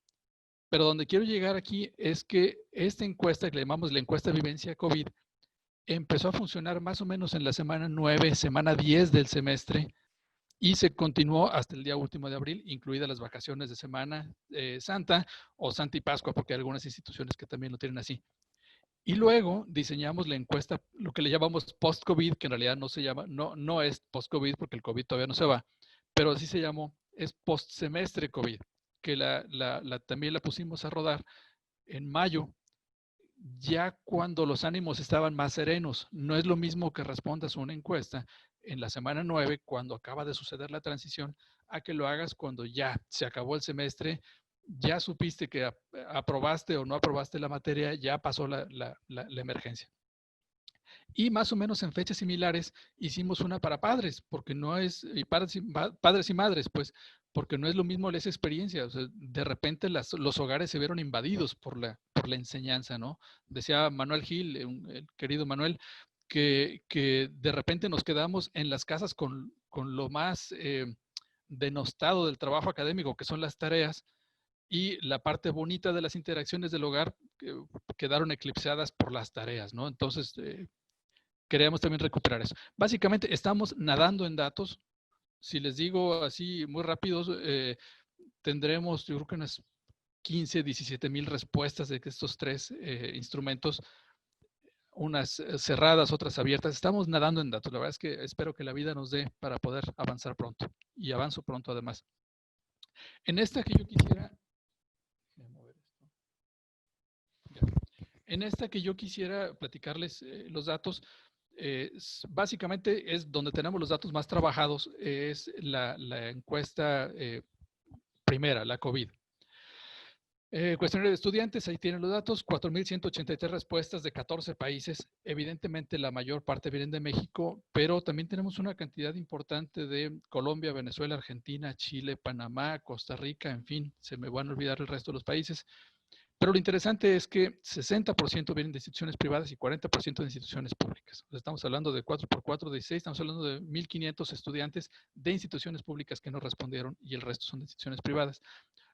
S5: Pero donde quiero llegar aquí es que esta encuesta, que le llamamos la encuesta de vivencia COVID, empezó a funcionar más o menos en la semana 9, semana 10 del semestre y se continuó hasta el día último de abril, incluidas las vacaciones de Semana Santa o Santa y Pascua, porque hay algunas instituciones que también lo tienen así. Y luego diseñamos la encuesta, lo que le llamamos post-COVID, que en realidad no se llama, no es post-COVID porque el COVID todavía no se va, pero así se llamó, es post-semestre COVID, que también la pusimos a rodar en mayo, ya cuando los ánimos estaban más serenos. No es lo mismo que respondas a una encuesta en la semana 9, cuando acaba de suceder la transición, a que lo hagas cuando ya se acabó el semestre, ya supiste que aprobaste o no aprobaste la materia, ya pasó la emergencia. Y más o menos en fechas similares hicimos una para padres, porque no es, y padres y madres, pues, porque no es lo mismo esa experiencia. O sea, de repente los hogares se vieron invadidos por la enseñanza, ¿no? Decía Manuel Gil, el querido Manuel, que de repente nos quedamos en las casas con lo más denostado del trabajo académico, que son las tareas, y la parte bonita de las interacciones del hogar quedaron eclipsadas por las tareas, ¿no? Entonces, queríamos también recuperar eso. Básicamente, estamos nadando en datos. Si les digo así muy rápido, tendremos, yo creo que unas 15, 17 mil respuestas de estos 3 instrumentos, unas cerradas, otras abiertas. Estamos nadando en datos. La verdad es que espero que la vida nos dé para poder avanzar pronto. Y avanzo pronto, además. En esta que yo quisiera... En esta que yo quisiera platicarles los datos, básicamente es donde tenemos los datos más trabajados, es la encuesta primera, la COVID. Cuestionario de estudiantes, ahí tienen los datos, 4,183 respuestas de 14 países. Evidentemente la mayor parte vienen de México, pero también tenemos una cantidad importante de Colombia, Venezuela, Argentina, Chile, Panamá, Costa Rica, en fin, se me van a olvidar el resto de los países. Pero lo interesante es que 60% vienen de instituciones privadas y 40% de instituciones públicas. O sea, estamos hablando de 4 por 4, 16, estamos hablando de 1,500 estudiantes de instituciones públicas que no respondieron y el resto son de instituciones privadas.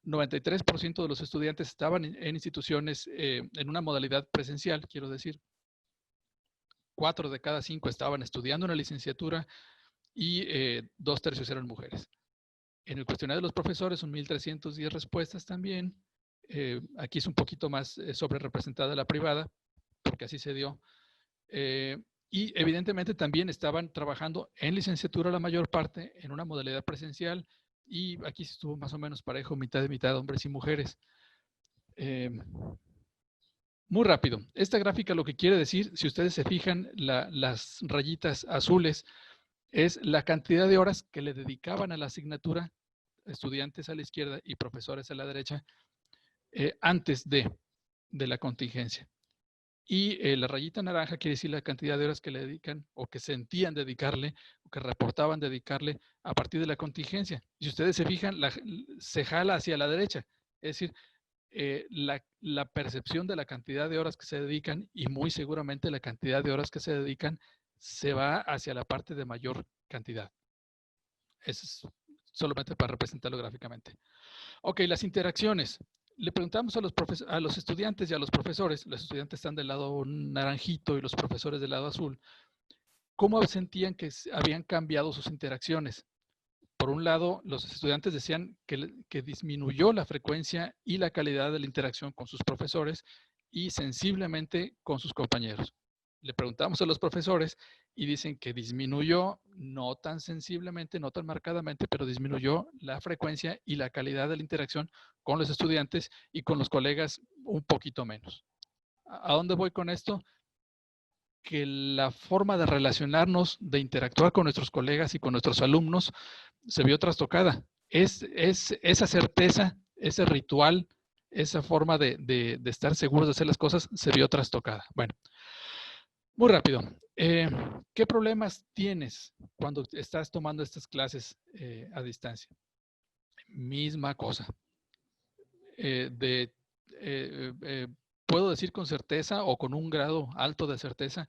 S5: 93% de los estudiantes estaban en instituciones en una modalidad presencial, quiero decir. 4 de cada 5 estaban estudiando una licenciatura y 2/3 eran mujeres. En el cuestionario de los profesores son 1,310 respuestas también. Aquí es un poquito más sobre representada la privada, porque así se dio. Y evidentemente también estaban trabajando en licenciatura la mayor parte, en una modalidad presencial, y aquí estuvo más o menos parejo, mitad de mitad, hombres y mujeres. Muy rápido. Esta gráfica lo que quiere decir, si ustedes se fijan, las rayitas azules, es la cantidad de horas que le dedicaban a la asignatura, estudiantes a la izquierda y profesores a la derecha, antes de la contingencia. Y la rayita naranja quiere decir la cantidad de horas que le dedican o que sentían dedicarle o que reportaban dedicarle a partir de la contingencia. Y si ustedes se fijan, se jala hacia la derecha. Es decir, la percepción de la cantidad de horas que se dedican y muy seguramente la cantidad de horas que se dedican se va hacia la parte de mayor cantidad. Eso es solamente para representarlo gráficamente. Ok, las interacciones. Le preguntamos a los estudiantes y a los profesores, los estudiantes están del lado naranjito y los profesores del lado azul, ¿cómo sentían que habían cambiado sus interacciones? Por un lado, los estudiantes decían que disminuyó la frecuencia y la calidad de la interacción con sus profesores y sensiblemente con sus compañeros. Le preguntamos a los profesores y dicen que disminuyó, no tan sensiblemente, no tan marcadamente, pero disminuyó la frecuencia y la calidad de la interacción con los estudiantes y con los colegas un poquito menos. ¿A dónde voy con esto? Que la forma de relacionarnos, de interactuar con nuestros colegas y con nuestros alumnos se vio trastocada. Esa certeza, ese ritual, esa forma de estar seguros de hacer las cosas se vio trastocada. Bueno, muy rápido. ¿Qué problemas tienes cuando estás tomando estas clases a distancia? Misma cosa. Puedo decir con certeza o con un grado alto de certeza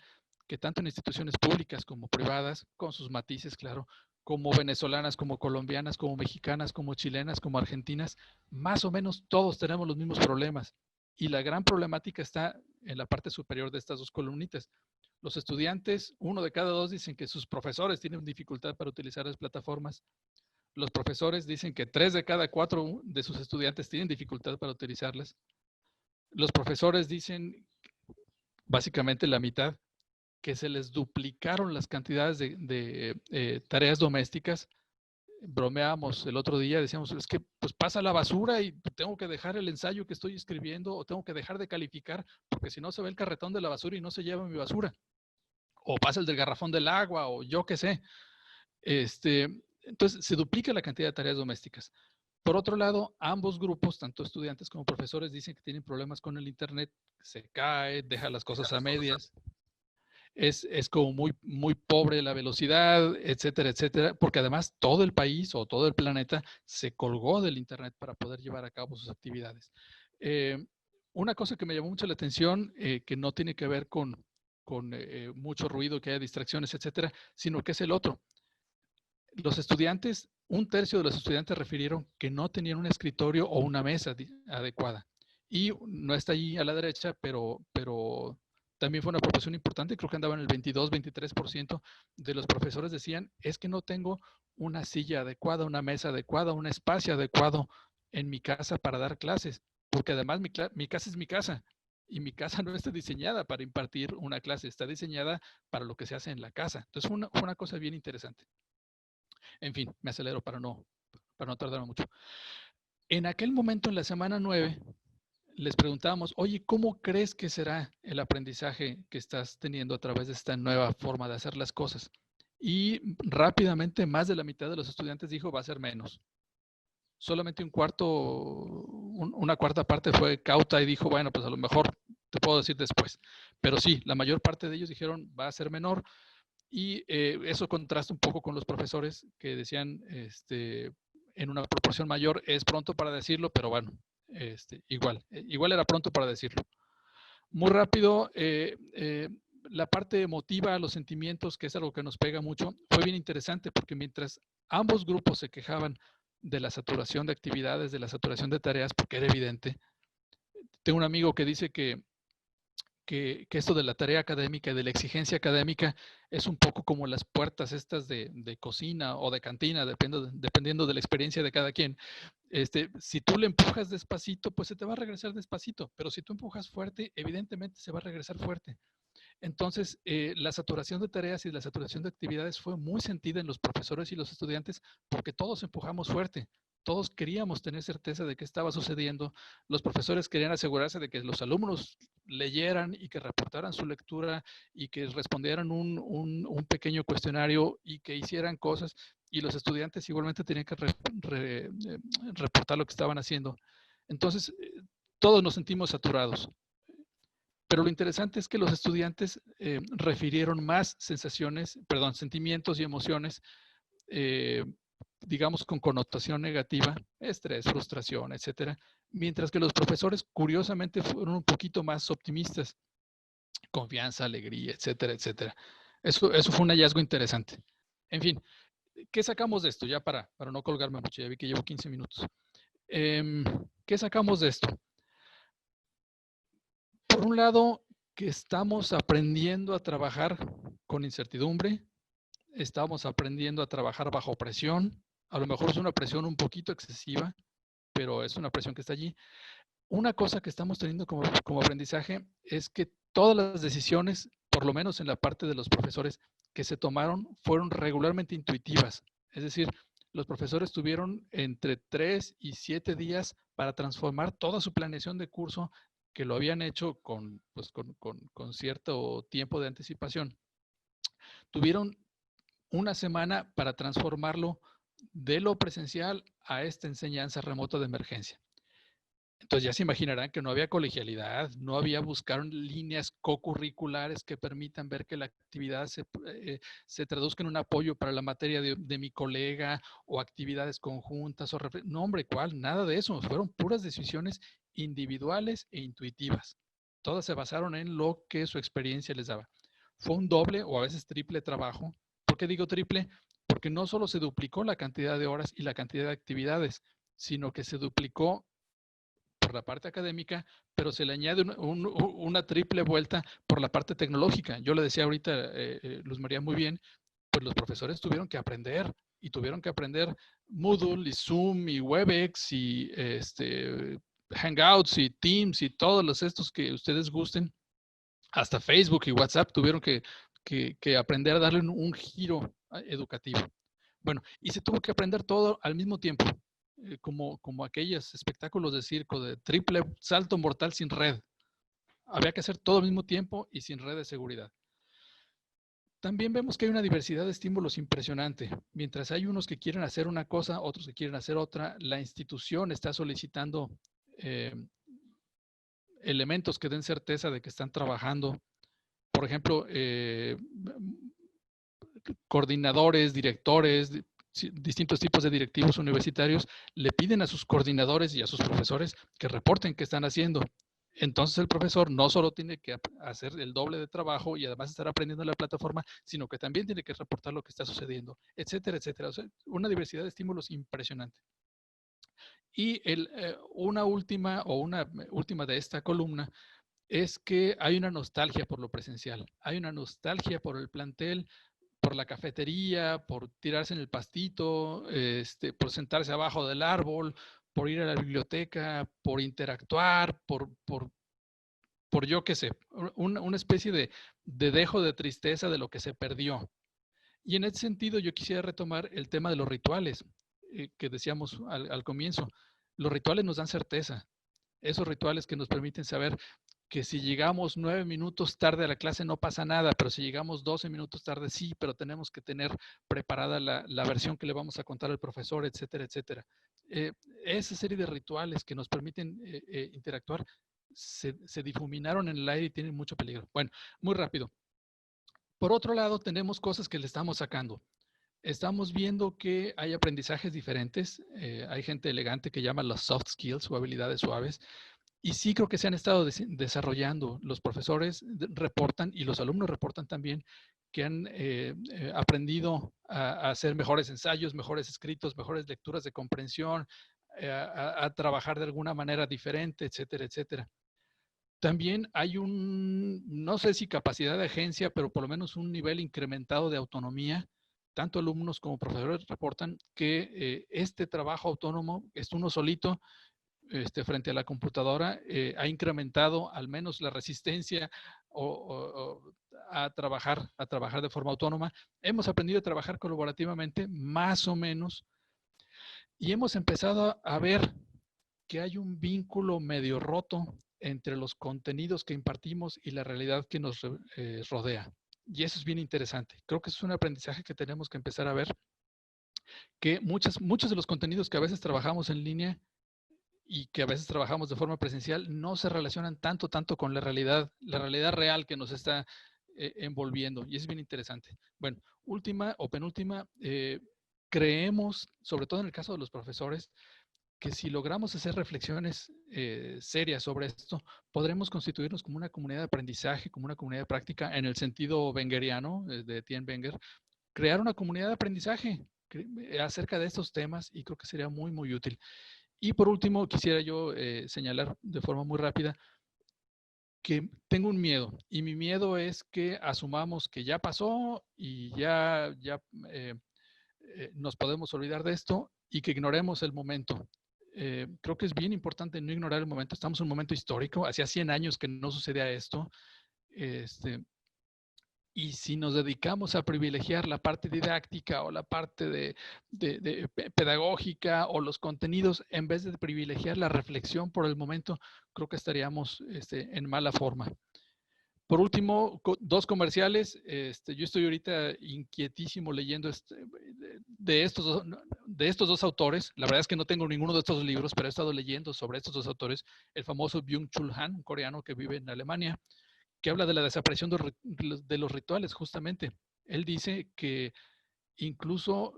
S5: que tanto en instituciones públicas como privadas, con sus matices, claro, como venezolanas, como colombianas, como mexicanas, como chilenas, como argentinas, más o menos todos tenemos los mismos problemas. Y la gran problemática está en la parte superior de estas dos columnitas. Los estudiantes, 1 de cada 2 dicen que sus profesores tienen dificultad para utilizar las plataformas. Los profesores dicen que 3 de cada 4 de sus estudiantes tienen dificultad para utilizarlas. Los profesores dicen, básicamente la mitad, que se les duplicaron las cantidades de tareas domésticas. Bromeábamos el otro día, decíamos, es que pues pasa la basura y tengo que dejar el ensayo que estoy escribiendo o tengo que dejar de calificar porque si no se ve el carretón de la basura y no se lleva mi basura. O pasa el del garrafón del agua o yo qué sé. Entonces se duplica la cantidad de tareas domésticas. Por otro lado, ambos grupos, tanto estudiantes como profesores, dicen que tienen problemas con el internet, se cae, deja las cosas a medias, es como muy pobre la velocidad, etcétera, etcétera, porque además todo el país o todo el planeta se colgó del internet para poder llevar a cabo sus actividades. Una cosa que me llamó mucho la atención, que no tiene que ver con mucho ruido, que haya distracciones, etcétera, sino que es el otro. Los estudiantes, 1/3 de los estudiantes refirieron que no tenían un escritorio o una mesa adecuada. Y no está ahí a la derecha, pero también fue una proporción importante, creo que andaba en el 22-23% de los profesores decían, es que no tengo una silla adecuada, una mesa adecuada, un espacio adecuado en mi casa para dar clases, porque además mi casa es mi casa. Y mi casa no está diseñada para impartir una clase, está diseñada para lo que se hace en la casa. Entonces fue una cosa bien interesante. En fin, me acelero para no tardarme mucho. En aquel momento, en la semana 9, les preguntábamos, oye, ¿cómo crees que será el aprendizaje que estás teniendo a través de esta nueva forma de hacer las cosas? Y rápidamente, más de la mitad de los estudiantes dijo, va a ser menos. Solamente una cuarta parte fue cauta y dijo, bueno, pues a lo mejor te puedo decir después. Pero sí, la mayor parte de ellos dijeron, va a ser menor. Y eso contrasta un poco con los profesores que decían, en una proporción mayor, es pronto para decirlo, pero bueno, igual era pronto para decirlo. Muy rápido, la parte emotiva, los sentimientos, que es algo que nos pega mucho, fue bien interesante porque mientras ambos grupos se quejaban de la saturación de actividades, de la saturación de tareas, porque era evidente. Tengo un amigo que dice que esto de la tarea académica y de la exigencia académica es un poco como las puertas estas de cocina o de cantina, dependiendo de la experiencia de cada quien. Si tú le empujas despacito, pues se te va a regresar despacito, pero si tú empujas fuerte, evidentemente se va a regresar fuerte. Entonces, la saturación de tareas y la saturación de actividades fue muy sentida en los profesores y los estudiantes porque todos empujamos fuerte. Todos queríamos tener certeza de qué estaba sucediendo. Los profesores querían asegurarse de que los alumnos leyeran y que reportaran su lectura y que respondieran un pequeño cuestionario y que hicieran cosas. Y los estudiantes igualmente tenían que reportar lo que estaban haciendo. Entonces, todos nos sentimos saturados. Pero lo interesante es que los estudiantes refirieron más sentimientos y emociones, digamos, con connotación negativa, estrés, frustración, etcétera, mientras que los profesores, curiosamente, fueron un poquito más optimistas, confianza, alegría, etcétera, etcétera. Eso fue un hallazgo interesante. En fin, ¿qué sacamos de esto? Ya para no colgarme mucho, ya vi que llevo 15 minutos. ¿Qué sacamos de esto? Por un lado, que estamos aprendiendo a trabajar con incertidumbre, estamos aprendiendo a trabajar bajo presión. A lo mejor es una presión un poquito excesiva, pero es una presión que está allí. Una cosa que estamos teniendo como aprendizaje es que todas las decisiones, por lo menos en la parte de los profesores que se tomaron, fueron regularmente intuitivas. Es decir, los profesores tuvieron entre 3 y 7 días para transformar toda su planeación de curso, que lo habían hecho con cierto tiempo de anticipación. Tuvieron una semana para transformarlo de lo presencial a esta enseñanza remota de emergencia. Entonces ya se imaginarán que no había colegialidad, no había buscar líneas co-curriculares que permitan ver que la actividad se traduzca en un apoyo para la materia de mi colega o actividades conjuntas. No, hombre, ¿cuál? Nada de eso. Fueron puras decisiones individuales e intuitivas. Todas se basaron en lo que su experiencia les daba. Fue un doble o a veces triple trabajo. ¿Por qué digo triple? Porque no solo se duplicó la cantidad de horas y la cantidad de actividades, sino que se duplicó por la parte académica, pero se le añade una triple vuelta por la parte tecnológica. Yo le decía ahorita, Luz María, muy bien, pues los profesores tuvieron que aprender y tuvieron que aprender Moodle y Zoom y Webex y Hangouts y Teams y todos los estos que ustedes gusten. Hasta Facebook y WhatsApp tuvieron que aprender a darle un giro educativo. Bueno, y se tuvo que aprender todo al mismo tiempo, como aquellos espectáculos de circo de triple salto mortal sin red. Había que hacer todo al mismo tiempo y sin red de seguridad. También vemos que hay una diversidad de estímulos impresionante. Mientras hay unos que quieren hacer una cosa, otros que quieren hacer otra, la institución está solicitando elementos que den certeza de que están trabajando. Por ejemplo, coordinadores, directores, distintos tipos de directivos universitarios le piden a sus coordinadores y a sus profesores que reporten qué están haciendo. Entonces el profesor no solo tiene que hacer el doble de trabajo y además estar aprendiendo en la plataforma, sino que también tiene que reportar lo que está sucediendo, etcétera, etcétera. O sea, una diversidad de estímulos impresionante. Y una última de esta columna es que hay una nostalgia por lo presencial, hay una nostalgia por el plantel, por la cafetería, por tirarse en el pastito, por sentarse abajo del árbol, por ir a la biblioteca, por interactuar, por yo qué sé, una especie de dejo de tristeza de lo que se perdió. Y en ese sentido yo quisiera retomar el tema de los rituales que decíamos al comienzo. Los rituales nos dan certeza. Esos rituales que nos permiten saber que si llegamos 9 minutos tarde a la clase no pasa nada, pero si llegamos 12 minutos tarde sí, pero tenemos que tener preparada la versión que le vamos a contar al profesor, etcétera, etcétera. Esa serie de rituales que nos permiten interactuar se difuminaron en el aire y tienen mucho peligro. Bueno, muy rápido. Por otro lado, tenemos cosas que le estamos sacando. Estamos viendo que hay aprendizajes diferentes. Hay gente elegante que llama los soft skills o habilidades suaves. Y sí creo que se han estado desarrollando. Los profesores reportan y los alumnos reportan también que han aprendido a hacer mejores ensayos, mejores escritos, mejores lecturas de comprensión, a trabajar de alguna manera diferente, etcétera, etcétera. También hay no sé si capacidad de agencia, pero por lo menos un nivel incrementado de autonomía. Tanto alumnos como profesores reportan que este trabajo autónomo, es uno solito, frente a la computadora, ha incrementado al menos la resistencia a trabajar de forma autónoma. Hemos aprendido a trabajar colaborativamente, más o menos, y hemos empezado a ver que hay un vínculo medio roto entre los contenidos que impartimos y la realidad que nos rodea. Y eso es bien interesante. Creo que es un aprendizaje que tenemos que empezar a ver, que muchos de los contenidos que a veces trabajamos en línea y que a veces trabajamos de forma presencial no se relacionan tanto con la realidad real que nos está envolviendo. Y es bien interesante. Bueno, última o penúltima, creemos, sobre todo en el caso de los profesores, que si logramos hacer reflexiones serias sobre esto, podremos constituirnos como una comunidad de aprendizaje, como una comunidad de práctica en el sentido wengeriano de Etienne Wenger, crear una comunidad de aprendizaje, acerca de estos temas y creo que sería muy, muy útil. Y por último, quisiera yo señalar de forma muy rápida que tengo un miedo, y mi miedo es que asumamos que ya pasó y ya nos podemos olvidar de esto y que ignoremos el momento. Creo que es bien importante no ignorar el momento. Estamos en un momento histórico, hacía 100 años que no sucedía esto. Y si nos dedicamos a privilegiar la parte didáctica o la parte de pedagógica o los contenidos, en vez de privilegiar la reflexión por el momento, creo que estaríamos en mala forma. Por último, dos comerciales. Yo estoy ahorita inquietísimo leyendo de estos dos autores. La verdad es que no tengo ninguno de estos libros, pero he estado leyendo sobre estos dos autores. El famoso Byung-Chul Han, un coreano que vive en Alemania, que habla de la desaparición de los rituales, justamente. Él dice que incluso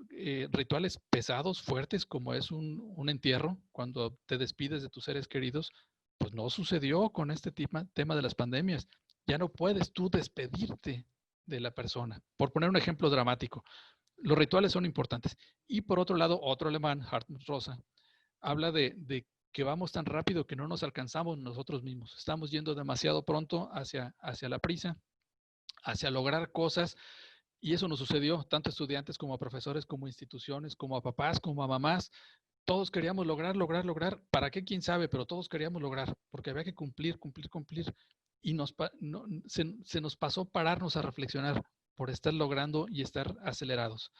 S5: rituales pesados, fuertes, como es un entierro, cuando te despides de tus seres queridos, pues no sucedió con este tema de las pandemias. Ya no puedes tú despedirte de la persona. Por poner un ejemplo dramático, los rituales son importantes. Y por otro lado, otro alemán, Hartmut Rosa, habla de que vamos tan rápido que no nos alcanzamos nosotros mismos. Estamos yendo demasiado pronto hacia la prisa, hacia lograr cosas, y eso nos sucedió tanto a estudiantes como a profesores, como a instituciones, como a papás, como a mamás. Todos queríamos lograr. ¿Para qué? ¿Quién sabe? Pero todos queríamos lograr, porque había que cumplir. Y se nos pasó pararnos a reflexionar por estar logrando y estar acelerados.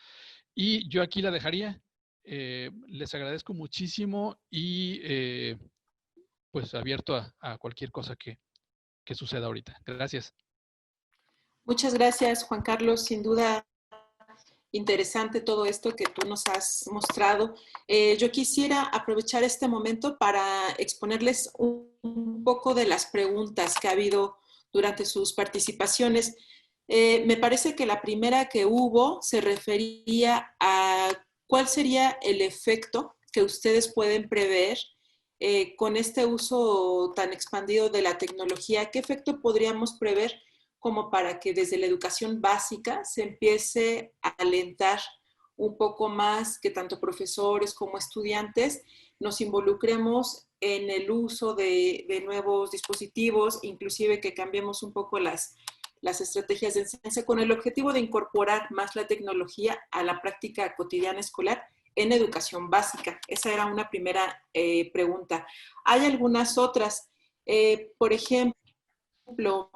S5: Y yo aquí la dejaría. Les agradezco muchísimo y pues abierto a cualquier cosa que suceda ahorita. Gracias.
S2: Muchas gracias, Juan Carlos. Sin duda, interesante todo esto que tú nos has mostrado. Yo quisiera aprovechar este momento para exponerles un poco de las preguntas que ha habido durante sus participaciones. Me parece que la primera que hubo se refería a cuál sería el efecto que ustedes pueden prever con este uso tan expandido de la tecnología. ¿Qué efecto podríamos prever como para que desde la educación básica se empiece a alentar un poco más que tanto profesores como estudiantes nos involucremos en el uso de nuevos dispositivos, inclusive que cambiemos un poco las estrategias de enseñanza con el objetivo de incorporar más la tecnología a la práctica cotidiana escolar en educación básica? Esa era una primera pregunta. Hay algunas otras. Por ejemplo,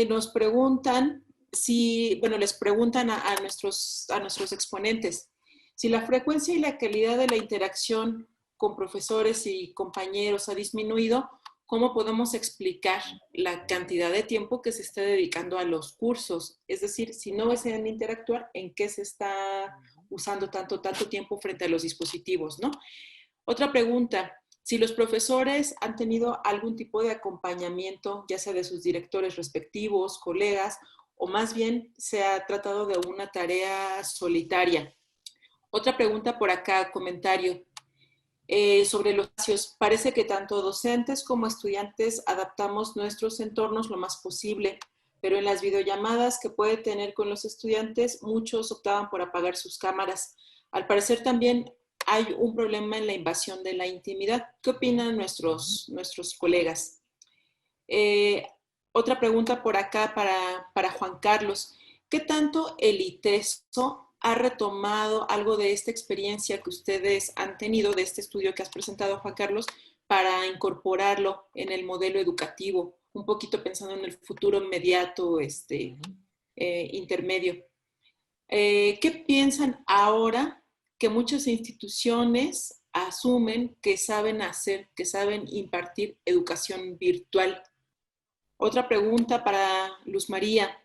S2: nos preguntan les preguntan a nuestros exponentes si la frecuencia y la calidad de la interacción con profesores y compañeros ha disminuido, ¿cómo podemos explicar la cantidad de tiempo que se está dedicando a los cursos? Es decir, si no desean interactuar, ¿en qué se está usando tanto tiempo frente a los dispositivos, ¿no? Otra pregunta. Si los profesores han tenido algún tipo de acompañamiento, ya sea de sus directores respectivos, colegas, o más bien se ha tratado de una tarea solitaria. Otra pregunta por acá, comentario. Sobre los espacios, parece que tanto docentes como estudiantes adaptamos nuestros entornos lo más posible, pero en las videollamadas que puede tener con los estudiantes, muchos optaban por apagar sus cámaras. Al parecer también hay un problema en la invasión de la intimidad. ¿Qué opinan nuestros colegas? Otra pregunta por acá para Juan Carlos. ¿Qué tanto el ITESO ha retomado algo de esta experiencia que ustedes han tenido, de este estudio que has presentado, Juan Carlos, para incorporarlo en el modelo educativo? Un poquito pensando en el futuro inmediato, intermedio. ¿Qué piensan ahora que muchas instituciones asumen que saben hacer, que saben impartir educación virtual? Otra pregunta para Luz María.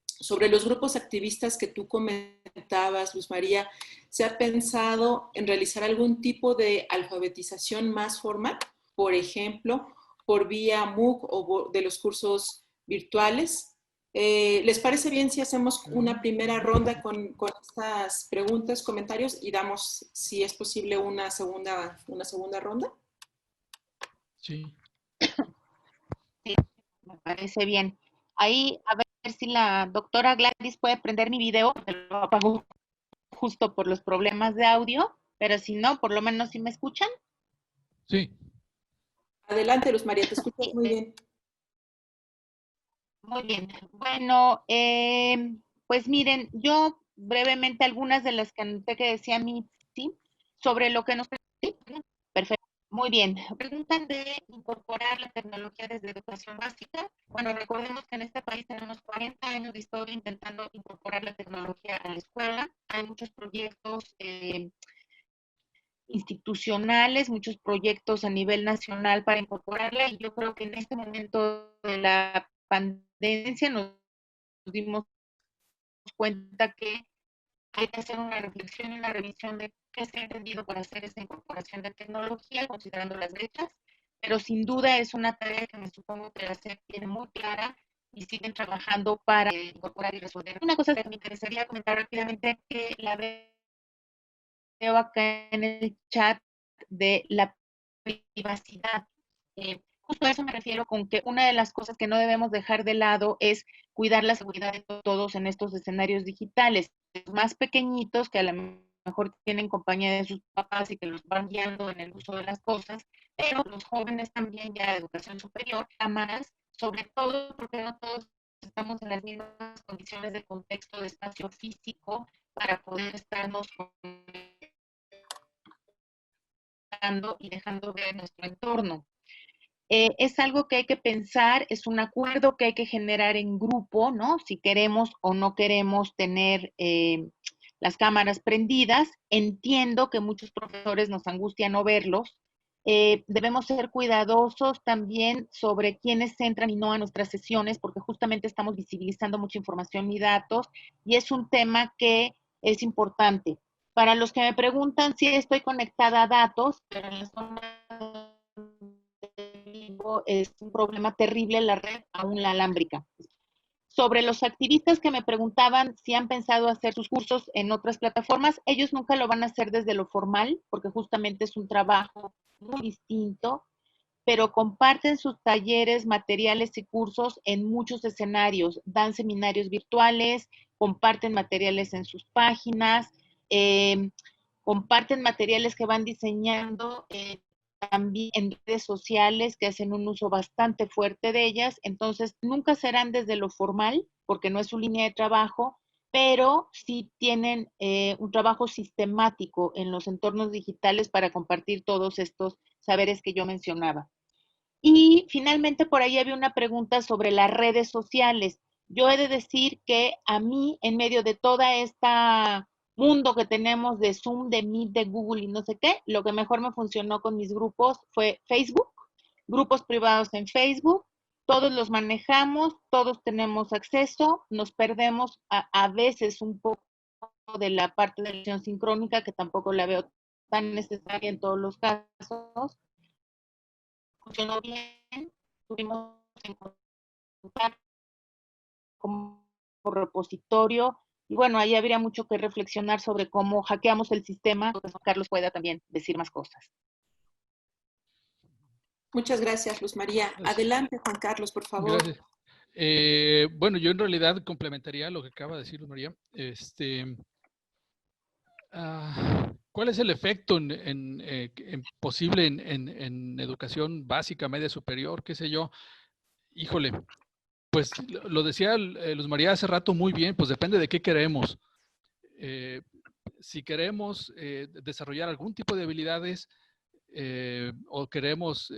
S2: Sobre los grupos activistas que tú comentabas, Luz María, ¿se ha pensado en realizar algún tipo de alfabetización más formal? Por ejemplo, por vía MOOC o de los cursos virtuales. ¿Les parece bien si hacemos una primera ronda con estas preguntas, comentarios y damos, si es posible, una segunda ronda?
S5: Sí.
S3: Sí, me parece bien. Ahí, a ver si la doctora Gladys puede prender mi video, que lo apagó justo por los problemas de audio, pero si no, por lo menos si me escuchan.
S5: Sí.
S2: Adelante, Luz María, te escuchas muy bien.
S3: Muy bien. Bueno, pues miren, yo brevemente algunas de las que anoté que decía Mitzi sobre lo que nos... Sí, perfecto. Muy bien. Preguntan de incorporar la tecnología desde educación básica. Bueno, recordemos que en este país tenemos 40 años de historia intentando incorporar la tecnología a la escuela. Hay muchos proyectos institucionales, muchos proyectos a nivel nacional para incorporarla, y yo creo que en este momento de la pandemia nos dimos cuenta que hay que hacer una reflexión y una revisión de qué se ha entendido por hacer esa incorporación de tecnología, considerando las brechas, pero sin duda es una tarea que me supongo que la SEP tiene muy clara y siguen trabajando para incorporar y resolver. Una cosa que me interesaría comentar rápidamente, que la veo acá en el chat, de la privacidad. Justo a eso me refiero, con que una de las cosas que no debemos dejar de lado es cuidar la seguridad de todos en estos escenarios digitales. Los más pequeñitos, que a lo mejor tienen compañía de sus papás y que los van guiando en el uso de las cosas, pero los jóvenes también ya de educación superior, cámaras, sobre todo porque no todos estamos en las mismas condiciones de contexto, de espacio físico, para poder estarnos y dejando ver nuestro entorno. Es algo que hay que pensar, es un acuerdo que hay que generar en grupo, ¿no? Si queremos o no queremos tener las cámaras prendidas. Entiendo que muchos profesores nos angustia no verlos. Debemos ser cuidadosos también sobre quiénes entran y no a nuestras sesiones, porque justamente estamos visibilizando mucha información y datos, y es un tema que es importante. Para los que me preguntan si estoy conectada a datos, pero en la zona de vivo es un problema terrible la red, aún la alámbrica. Sobre los activistas que me preguntaban si han pensado hacer sus cursos en otras plataformas, ellos nunca lo van a hacer desde lo formal, porque justamente es un trabajo muy distinto, pero comparten sus talleres, materiales y cursos en muchos escenarios. Dan seminarios virtuales, comparten materiales en sus páginas, eh, comparten materiales que van diseñando también en redes sociales, que hacen un uso bastante fuerte de ellas. Entonces, nunca serán desde lo formal, porque no es su línea de trabajo, pero sí tienen un trabajo sistemático en los entornos digitales para compartir todos estos saberes que yo mencionaba. Y finalmente por ahí había una pregunta sobre las redes sociales. Yo he de decir que a mí, en medio de toda esta mundo que tenemos de Zoom, de Meet, de Google y no sé qué, lo que mejor me funcionó con mis grupos fue Facebook, grupos privados en Facebook. Todos los manejamos, todos tenemos acceso, nos perdemos a veces un poco de la parte de la lección sincrónica, que tampoco la veo tan necesaria en todos los casos. Funcionó bien, tuvimos en contacto como repositorio, y bueno, ahí habría mucho que reflexionar sobre cómo hackeamos el sistema. Pues Carlos pueda también decir más cosas.
S2: Muchas gracias, Luz María. Adelante, Juan Carlos, por favor.
S5: Gracias. Bueno, yo en realidad complementaría lo que acaba de decir Luz María. ¿Cuál es el efecto posible en educación básica, media, superior, qué sé yo? Híjole, pues lo decía Luz María hace rato muy bien, pues depende de qué queremos. Si queremos desarrollar algún tipo de habilidades o queremos,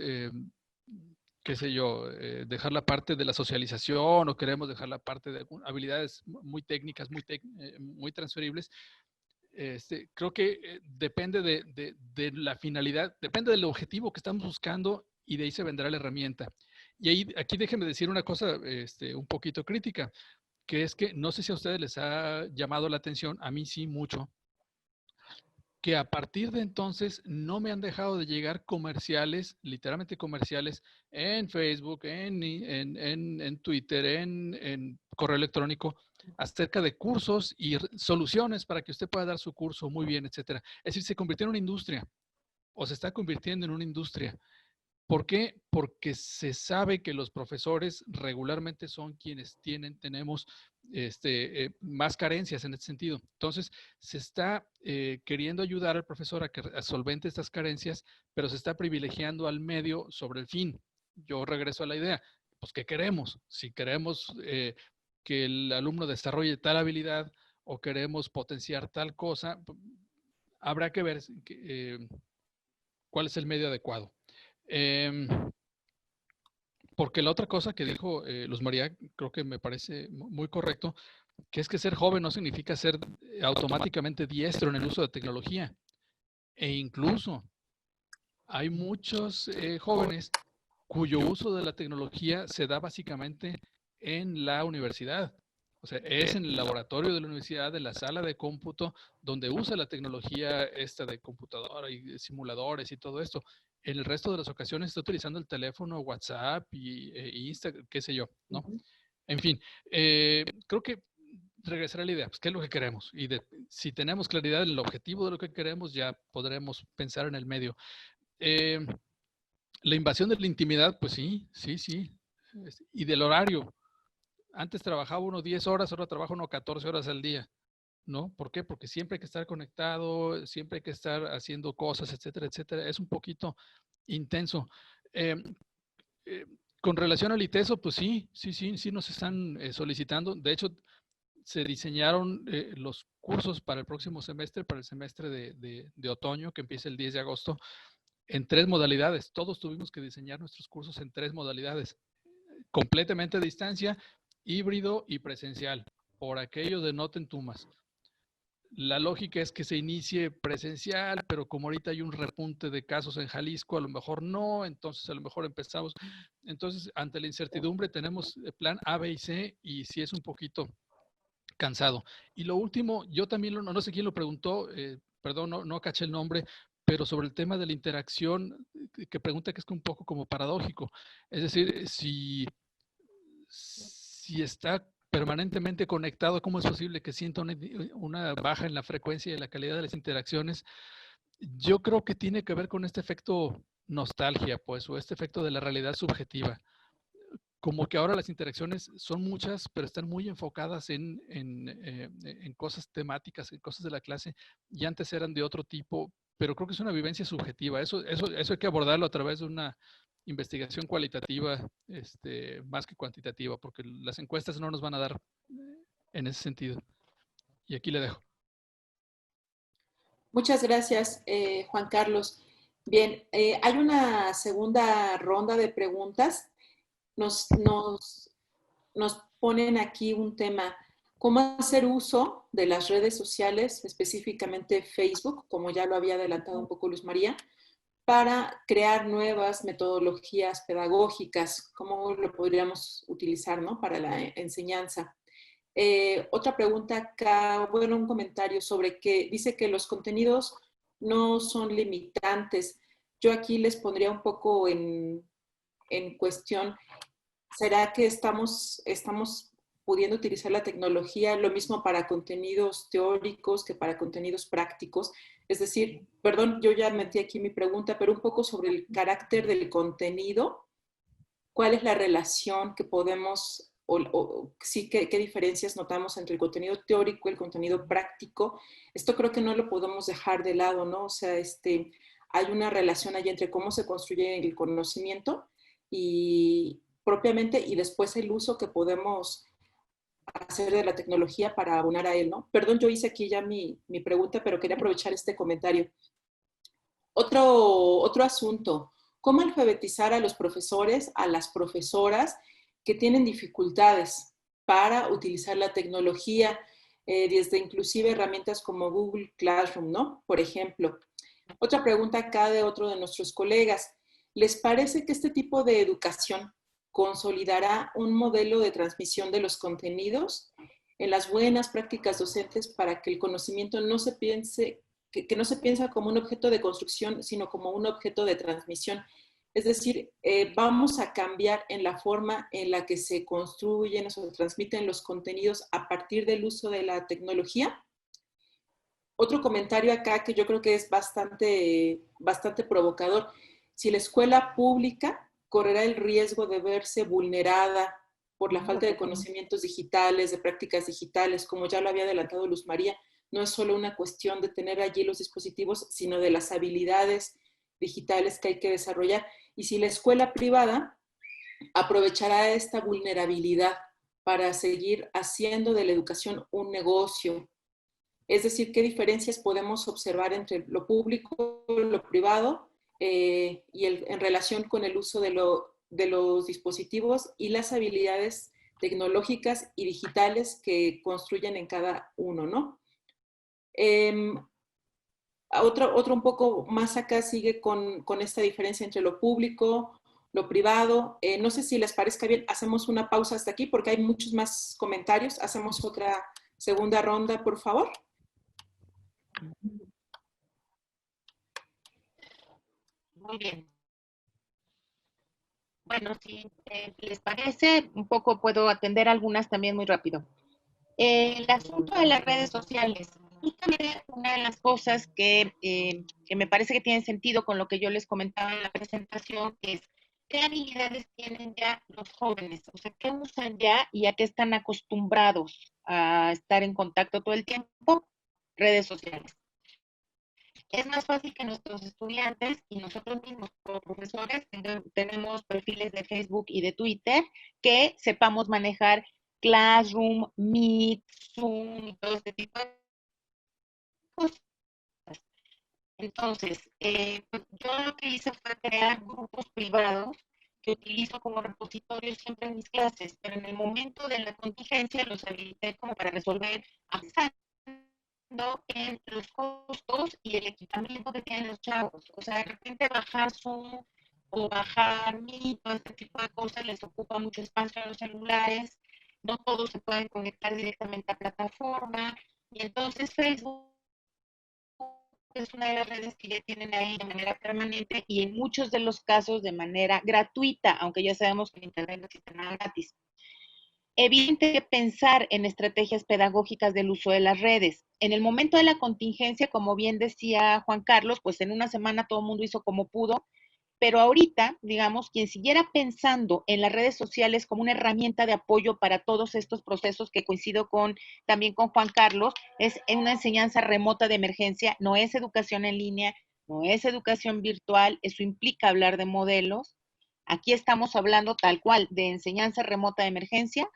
S5: qué sé yo, dejar la parte de la socialización o queremos dejar la parte de habilidades muy técnicas, muy transferibles, creo que depende de la finalidad, depende del objetivo que estamos buscando y de ahí se vendrá la herramienta. Y ahí, aquí déjenme decir una cosa un poquito crítica, que es que no sé si a ustedes les ha llamado la atención, a mí sí mucho, que a partir de entonces no me han dejado de llegar comerciales, literalmente comerciales, en Facebook, en Twitter, en correo electrónico, acerca de cursos y soluciones para que usted pueda dar su curso muy bien, etcétera. Es decir, se convirtió en una industria o se está convirtiendo en una industria. ¿Por qué? Porque se sabe que los profesores regularmente son quienes tenemos más carencias en este sentido. Entonces, se está queriendo ayudar al profesor a que solvente estas carencias, pero se está privilegiando al medio sobre el fin. Yo regreso a la idea, pues, ¿qué queremos? Si queremos que el alumno desarrolle tal habilidad o queremos potenciar tal cosa, habrá que ver cuál es el medio adecuado. Porque la otra cosa que dijo Luz María, creo que me parece muy correcto, que es que ser joven no significa ser automáticamente diestro en el uso de tecnología. E incluso hay muchos jóvenes cuyo uso de la tecnología se da básicamente en la universidad. O sea, es en el laboratorio de la universidad, en la sala de cómputo, donde usa la tecnología esta de computadora y simuladores y todo esto. En el resto de las ocasiones está utilizando el teléfono, WhatsApp y Instagram, qué sé yo, ¿no? En fin, creo que regresar a la idea, pues, ¿qué es lo que queremos? Y si tenemos claridad en el objetivo de lo que queremos, ya podremos pensar en el medio. La invasión de la intimidad, pues sí. Y del horario. Antes trabajaba uno 10 horas, ahora trabaja uno 14 horas al día, ¿no? ¿Por qué? Porque siempre hay que estar conectado, siempre hay que estar haciendo cosas, etcétera, etcétera. Es un poquito intenso. Con relación al ITESO, pues sí nos están solicitando. De hecho, se diseñaron los cursos para el próximo semestre, para el semestre de otoño, que empieza el 10 de agosto, en 3 modalidades. Todos tuvimos que diseñar nuestros cursos en 3 modalidades. Completamente a distancia, híbrido y presencial, por aquello de no te entumas. La lógica es que se inicie presencial, pero como ahorita hay un repunte de casos en Jalisco, a lo mejor no, entonces a lo mejor empezamos. Entonces, ante la incertidumbre, tenemos el plan A, B y C, y sí es un poquito cansado. Y lo último, yo también, no sé quién lo preguntó, perdón, no caché el nombre, pero sobre el tema de la interacción, que pregunta que es un poco como paradójico. Es decir, si está permanentemente conectado, ¿cómo es posible que sienta una baja en la frecuencia y la calidad de las interacciones? Yo creo que tiene que ver con este efecto nostalgia, pues, o este efecto de la realidad subjetiva. Como que ahora las interacciones son muchas, pero están muy enfocadas en cosas temáticas, en cosas de la clase, y antes eran de otro tipo, pero creo que es una vivencia subjetiva. Eso hay que abordarlo a través de una investigación cualitativa, más que cuantitativa, porque las encuestas no nos van a dar en ese sentido. Y aquí le dejo.
S2: Muchas gracias, Juan Carlos. Bien, hay una segunda ronda de preguntas. Nos ponen aquí un tema, ¿cómo hacer uso de las redes sociales, específicamente Facebook, como ya lo había adelantado un poco Luz María, para crear nuevas metodologías pedagógicas? ¿Cómo lo podríamos utilizar, ¿no?, para la enseñanza? Otra pregunta acá, bueno, un comentario sobre que dice que los contenidos no son limitantes. Yo aquí les pondría un poco en cuestión, ¿será que estamos pudiendo utilizar la tecnología lo mismo para contenidos teóricos que para contenidos prácticos? Es decir, perdón, yo ya metí aquí mi pregunta, pero un poco sobre el carácter del contenido. ¿Cuál es la relación que podemos, sí, qué diferencias notamos entre el contenido teórico y el contenido práctico? Esto creo que no lo podemos dejar de lado, ¿no? O sea, hay una relación allí entre cómo se construye el conocimiento y propiamente, y después el uso que podemos hacer de la tecnología para abonar a él, ¿no? Perdón, yo hice aquí ya mi pregunta, pero quería aprovechar este comentario. Otro asunto, ¿cómo alfabetizar a los profesores, a las profesoras que tienen dificultades para utilizar la tecnología, desde inclusive herramientas como Google Classroom, ¿no? Por ejemplo. Otra pregunta acá de otro de nuestros colegas. ¿Les parece que este tipo de educación consolidará un modelo de transmisión de los contenidos en las buenas prácticas docentes para que el conocimiento no se piense, que no se piensa como un objeto de construcción, sino como un objeto de transmisión? Es decir, vamos a cambiar en la forma en la que se construyen o se transmiten los contenidos a partir del uso de la tecnología. Otro comentario acá que yo creo que es bastante provocador. Si la escuela pública correrá el riesgo de verse vulnerada por la falta de conocimientos digitales, de prácticas digitales, como ya lo había adelantado Luz María. No es solo una cuestión de tener allí los dispositivos, sino de las habilidades digitales que hay que desarrollar. Y si la escuela privada aprovechará esta vulnerabilidad para seguir haciendo de la educación un negocio, es decir, qué diferencias podemos observar entre lo público, lo privado, en relación con el uso de los dispositivos y las habilidades tecnológicas y digitales que construyen en cada uno, ¿no? Otro un poco más acá sigue con esta diferencia entre lo público, lo privado. No sé si les parezca bien, hacemos una pausa hasta aquí porque hay muchos más comentarios. Hacemos otra segunda ronda, por favor.
S3: Muy bien. Bueno, si les parece, un poco puedo atender algunas también muy rápido. El asunto de las redes sociales. Justamente una de las cosas que me parece que tiene sentido con lo que yo les comentaba en la presentación es qué habilidades tienen ya los jóvenes, o sea, qué usan ya y a qué están acostumbrados a estar en contacto todo el tiempo, redes sociales. Es más fácil que nuestros estudiantes y nosotros mismos como profesores tenemos perfiles de Facebook y de Twitter que sepamos manejar Classroom, Meet, Zoom y todo este tipo de cosas. Entonces, yo lo que hice fue crear grupos privados que utilizo como repositorio siempre en mis clases, pero en el momento de la contingencia los habilité como para resolver pensando en los costos y el equipamiento que tienen los chavos. O sea, de repente bajar Zoom o bajar Meet, todo este tipo de cosas les ocupa mucho espacio en los celulares, no todos se pueden conectar directamente a plataforma, y entonces Facebook es una de las redes que ya tienen ahí de manera permanente y en muchos de los casos de manera gratuita, aunque ya sabemos que en Internet no existe nada gratis. Evidente que pensar en estrategias pedagógicas del uso de las redes. En el momento de la contingencia, como bien decía Juan Carlos, pues en una semana todo el mundo hizo como pudo, pero ahorita, digamos, quien siguiera pensando en las redes sociales como una herramienta de apoyo para todos estos procesos, que coincido también con Juan Carlos, es una enseñanza remota de emergencia, no es educación en línea, no es educación virtual, eso implica hablar de modelos. Aquí estamos hablando tal cual de enseñanza remota de emergencia,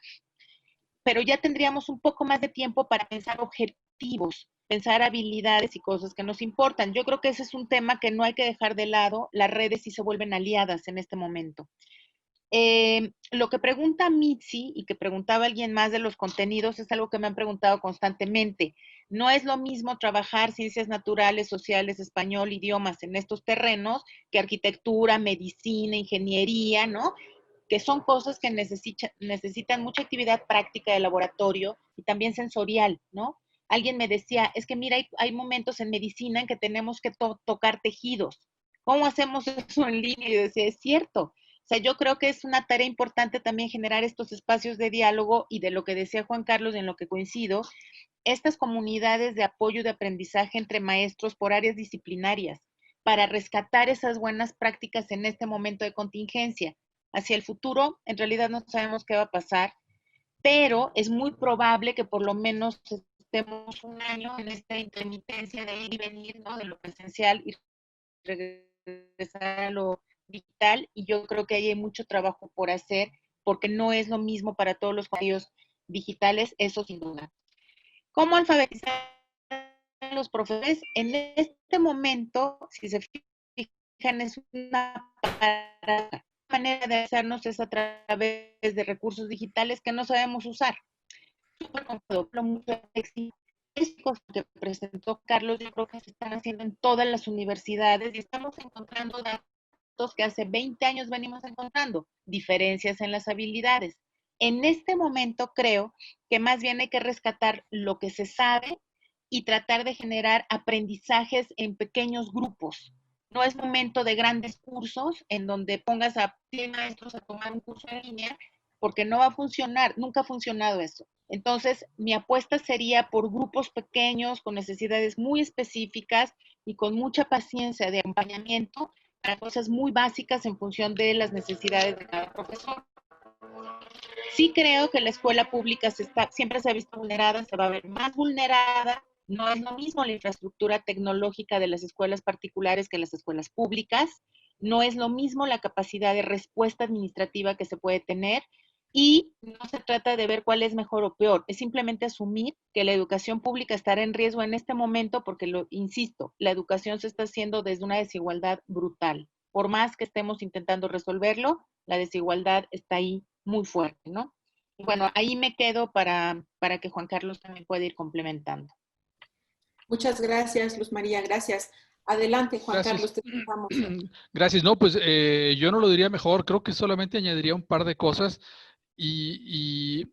S3: pero ya tendríamos un poco más de tiempo para pensar objetivos, pensar habilidades y cosas que nos importan. Yo creo que ese es un tema que no hay que dejar de lado. Las redes sí se vuelven aliadas en este momento. Lo que pregunta Mitzi y que preguntaba alguien más de los contenidos es algo que me han preguntado constantemente. No es lo mismo trabajar ciencias naturales, sociales, español, idiomas en estos terrenos que arquitectura, medicina, ingeniería, ¿no? Que son cosas que necesitan mucha actividad práctica de laboratorio y también sensorial, ¿no? Alguien me decía, es que mira, hay momentos en medicina en que tenemos que tocar tejidos. ¿Cómo hacemos eso en línea? Y yo decía, es cierto. O sea, yo creo que es una tarea importante también generar estos espacios de diálogo y de lo que decía Juan Carlos, en lo que coincido, estas comunidades de apoyo de aprendizaje entre maestros por áreas disciplinarias para rescatar esas buenas prácticas en este momento de contingencia. Hacia el futuro, en realidad no sabemos qué va a pasar, pero es muy probable que por lo menos estemos un año en esta intermitencia de ir y venir, ¿no? De lo presencial y regresar a lo digital, y yo creo que ahí hay mucho trabajo por hacer, porque no es lo mismo para todos los contenidos digitales, eso sin duda. ¿Cómo alfabetizar a los profesores? En este momento, si se fijan, es una manera de hacernos es a través de recursos digitales que no sabemos usar. Súper cómodo, mucho éxito. Estos que presentó Carlos, yo creo que se están haciendo en todas las universidades y estamos encontrando datos que hace 20 años venimos encontrando, diferencias en las habilidades. En este momento creo que más bien hay que rescatar lo que se sabe y tratar de generar aprendizajes en pequeños grupos. No es momento de grandes cursos en donde pongas a 100 maestros a tomar un curso en línea, porque no va a funcionar, nunca ha funcionado eso. Entonces, mi apuesta sería por grupos pequeños, con necesidades muy específicas y con mucha paciencia de acompañamiento para cosas muy básicas en función de las necesidades de cada profesor. sí creo que la escuela pública siempre se ha visto vulnerada, se va a ver más vulnerada. No es lo mismo la infraestructura tecnológica de las escuelas particulares que las escuelas públicas. No es lo mismo la capacidad de respuesta administrativa que se puede tener. Y no se trata de ver cuál es mejor o peor, es simplemente asumir que la educación pública estará en riesgo en este momento porque, insisto, la educación se está haciendo desde una desigualdad brutal. Por más que estemos intentando resolverlo, la desigualdad está ahí muy fuerte, ¿no? Y bueno, ahí me quedo para que Juan Carlos también pueda ir complementando.
S2: Muchas gracias, Luz María, gracias. Adelante, Juan
S5: Gracias.
S2: Carlos, te escuchamos.
S5: Gracias. No, pues yo no lo diría mejor. Creo que solamente añadiría un par de cosas. Y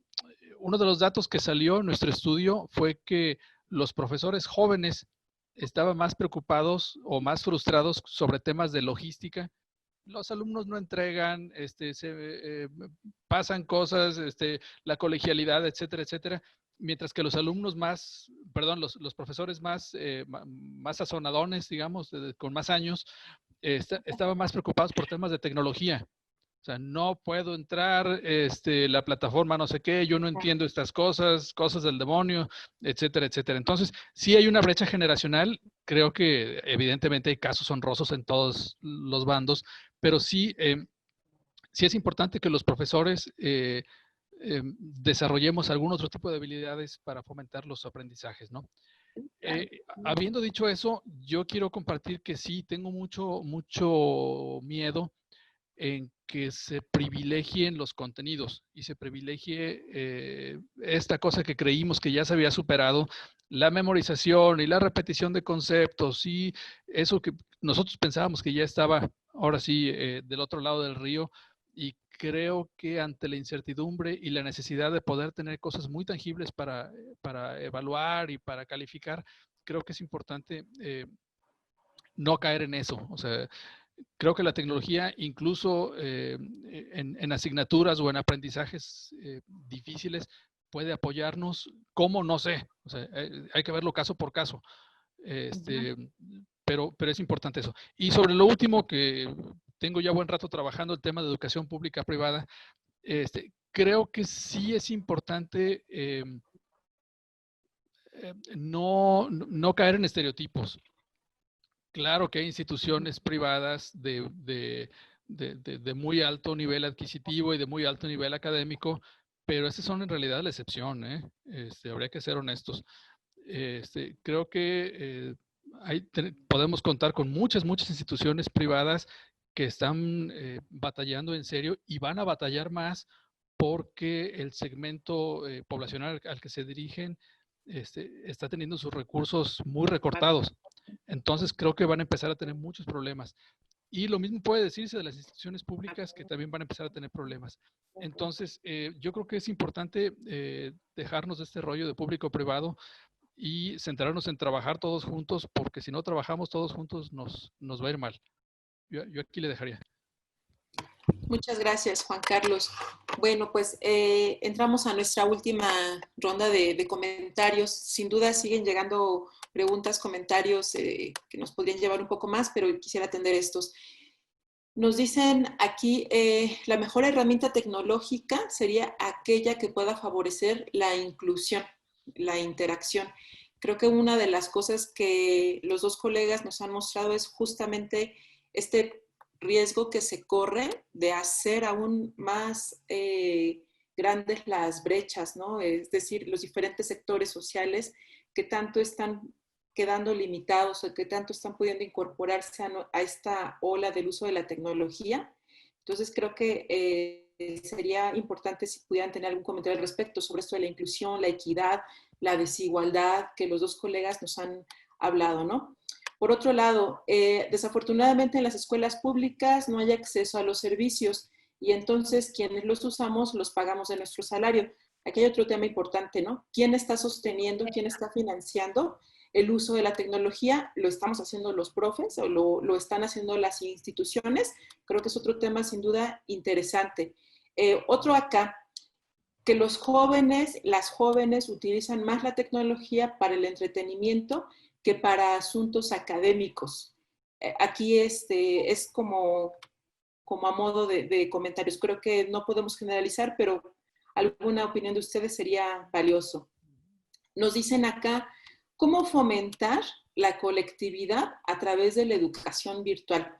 S5: uno de los datos que salió en nuestro estudio fue que los profesores jóvenes estaban más preocupados o más frustrados sobre temas de logística. Los alumnos no entregan, pasan cosas, la colegialidad, etcétera, etcétera. Mientras que los alumnos más, perdón, los profesores más sazonadones, digamos, con más años, estaban más preocupados por temas de tecnología. O sea, no puedo entrar, la plataforma no sé qué, yo no entiendo estas cosas, cosas del demonio, etcétera, etcétera. Entonces, sí hay una brecha generacional. Creo que evidentemente hay casos honrosos en todos los bandos, pero sí, sí es importante que los profesores desarrollemos algún otro tipo de habilidades para fomentar los aprendizajes, ¿no? Habiendo dicho eso, yo quiero compartir que sí tengo mucho miedo en que se privilegien los contenidos y se privilegie esta cosa que creímos que ya se había superado, la memorización y la repetición de conceptos y eso que nosotros pensábamos que ya estaba ahora sí del otro lado del río. Y creo que ante la incertidumbre y la necesidad de poder tener cosas muy tangibles para evaluar y para calificar, creo que es importante no caer en eso. O sea, creo que la tecnología, incluso en asignaturas o en aprendizajes difíciles, puede apoyarnos. ¿Cómo? No sé. O sea, hay que verlo caso por caso. Pero es importante eso. Y sobre lo último, que tengo ya buen rato trabajando el tema de educación pública privada, creo que sí es importante no caer en estereotipos. Claro que hay instituciones privadas de muy alto nivel adquisitivo y de muy alto nivel académico, pero esas son en realidad la excepción, ¿eh? Habría que ser honestos. Creo que podemos contar con muchas instituciones privadas que están batallando en serio y van a batallar más porque el segmento poblacional al que se dirigen está teniendo sus recursos muy recortados. Entonces creo que van a empezar a tener muchos problemas. Y lo mismo puede decirse de las instituciones públicas, que también van a empezar a tener problemas. Entonces, yo creo que es importante dejarnos de este rollo de público-privado y centrarnos en trabajar todos juntos, porque si no trabajamos todos juntos nos va a ir mal. Yo aquí le dejaría.
S2: Muchas gracias, Juan Carlos. Bueno, pues entramos a nuestra última ronda de comentarios. Sin duda siguen llegando preguntas, comentarios que nos podrían llevar un poco más, pero quisiera atender estos. Nos dicen aquí, la mejor herramienta tecnológica sería aquella que pueda favorecer la inclusión, la interacción. Creo que una de las cosas que los dos colegas nos han mostrado es justamente este riesgo que se corre de hacer aún más grandes las brechas, ¿no? Es decir, los diferentes sectores sociales que tanto están quedando limitados o que tanto están pudiendo incorporarse a esta ola del uso de la tecnología. Entonces creo que sería importante si pudieran tener algún comentario al respecto sobre esto de la inclusión, la equidad, la desigualdad que los dos colegas nos han hablado, ¿no? Por otro lado, desafortunadamente en las escuelas públicas no hay acceso a los servicios y entonces quienes los usamos los pagamos de nuestro salario. Aquí hay otro tema importante, ¿no? ¿Quién está sosteniendo, quién está financiando el uso de la tecnología? ¿Lo estamos haciendo los profes o lo están haciendo las instituciones? Creo que es otro tema sin duda interesante. Otro acá, que los jóvenes, las jóvenes utilizan más la tecnología para el entretenimiento que para asuntos académicos. Aquí es como a modo de comentarios. Creo que no podemos generalizar, pero alguna opinión de ustedes sería valioso. Nos dicen acá, ¿cómo fomentar la colectividad a través de la educación virtual?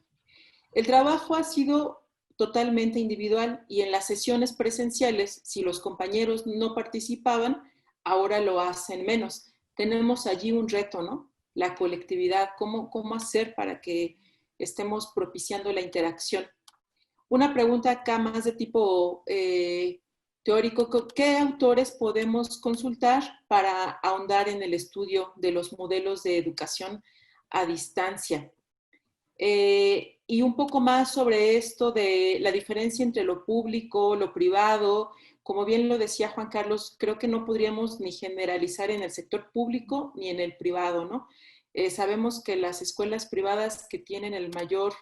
S2: El trabajo ha sido totalmente individual y en las sesiones presenciales, si los compañeros no participaban, ahora lo hacen menos. Tenemos allí un reto, ¿no? La colectividad, cómo hacer para que estemos propiciando la interacción. Una pregunta acá más de tipo teórico, ¿qué autores podemos consultar para ahondar en el estudio de los modelos de educación a distancia? Y un poco más sobre esto de la diferencia entre lo público, lo privado. Como bien lo decía Juan Carlos, creo que no podríamos ni generalizar en el sector público ni en el privado, ¿no? Sabemos que las escuelas privadas que tienen el mayor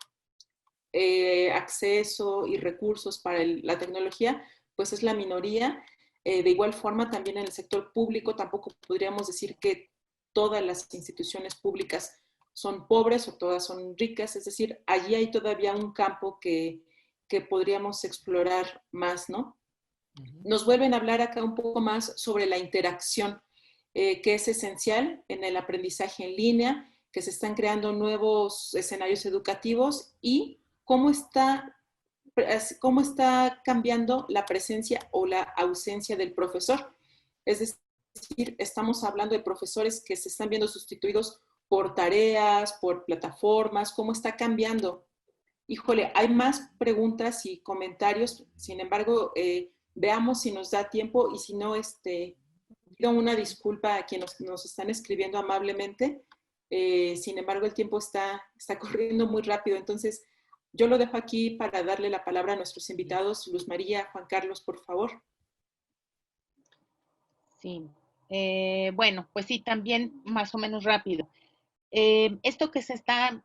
S2: acceso y recursos para la tecnología, pues es la minoría. De igual forma, también en el sector público tampoco podríamos decir que todas las instituciones públicas son pobres o todas son ricas, es decir, allí hay todavía un campo que podríamos explorar más, ¿no? Nos vuelven a hablar acá un poco más sobre la interacción, que es esencial en el aprendizaje en línea, que se están creando nuevos escenarios educativos y cómo está cambiando la presencia o la ausencia del profesor. Es decir, estamos hablando de profesores que se están viendo sustituidos por tareas, por plataformas, cómo está cambiando. Híjole, hay más preguntas y comentarios, sin embargo, veamos si nos da tiempo y si no, pido una disculpa a quienes nos están escribiendo amablemente. Sin embargo, el tiempo está corriendo muy rápido, entonces yo lo dejo aquí para darle la palabra a nuestros invitados. Luz María, Juan Carlos, por favor.
S3: Sí, bueno, pues sí, también más o menos rápido. Esto que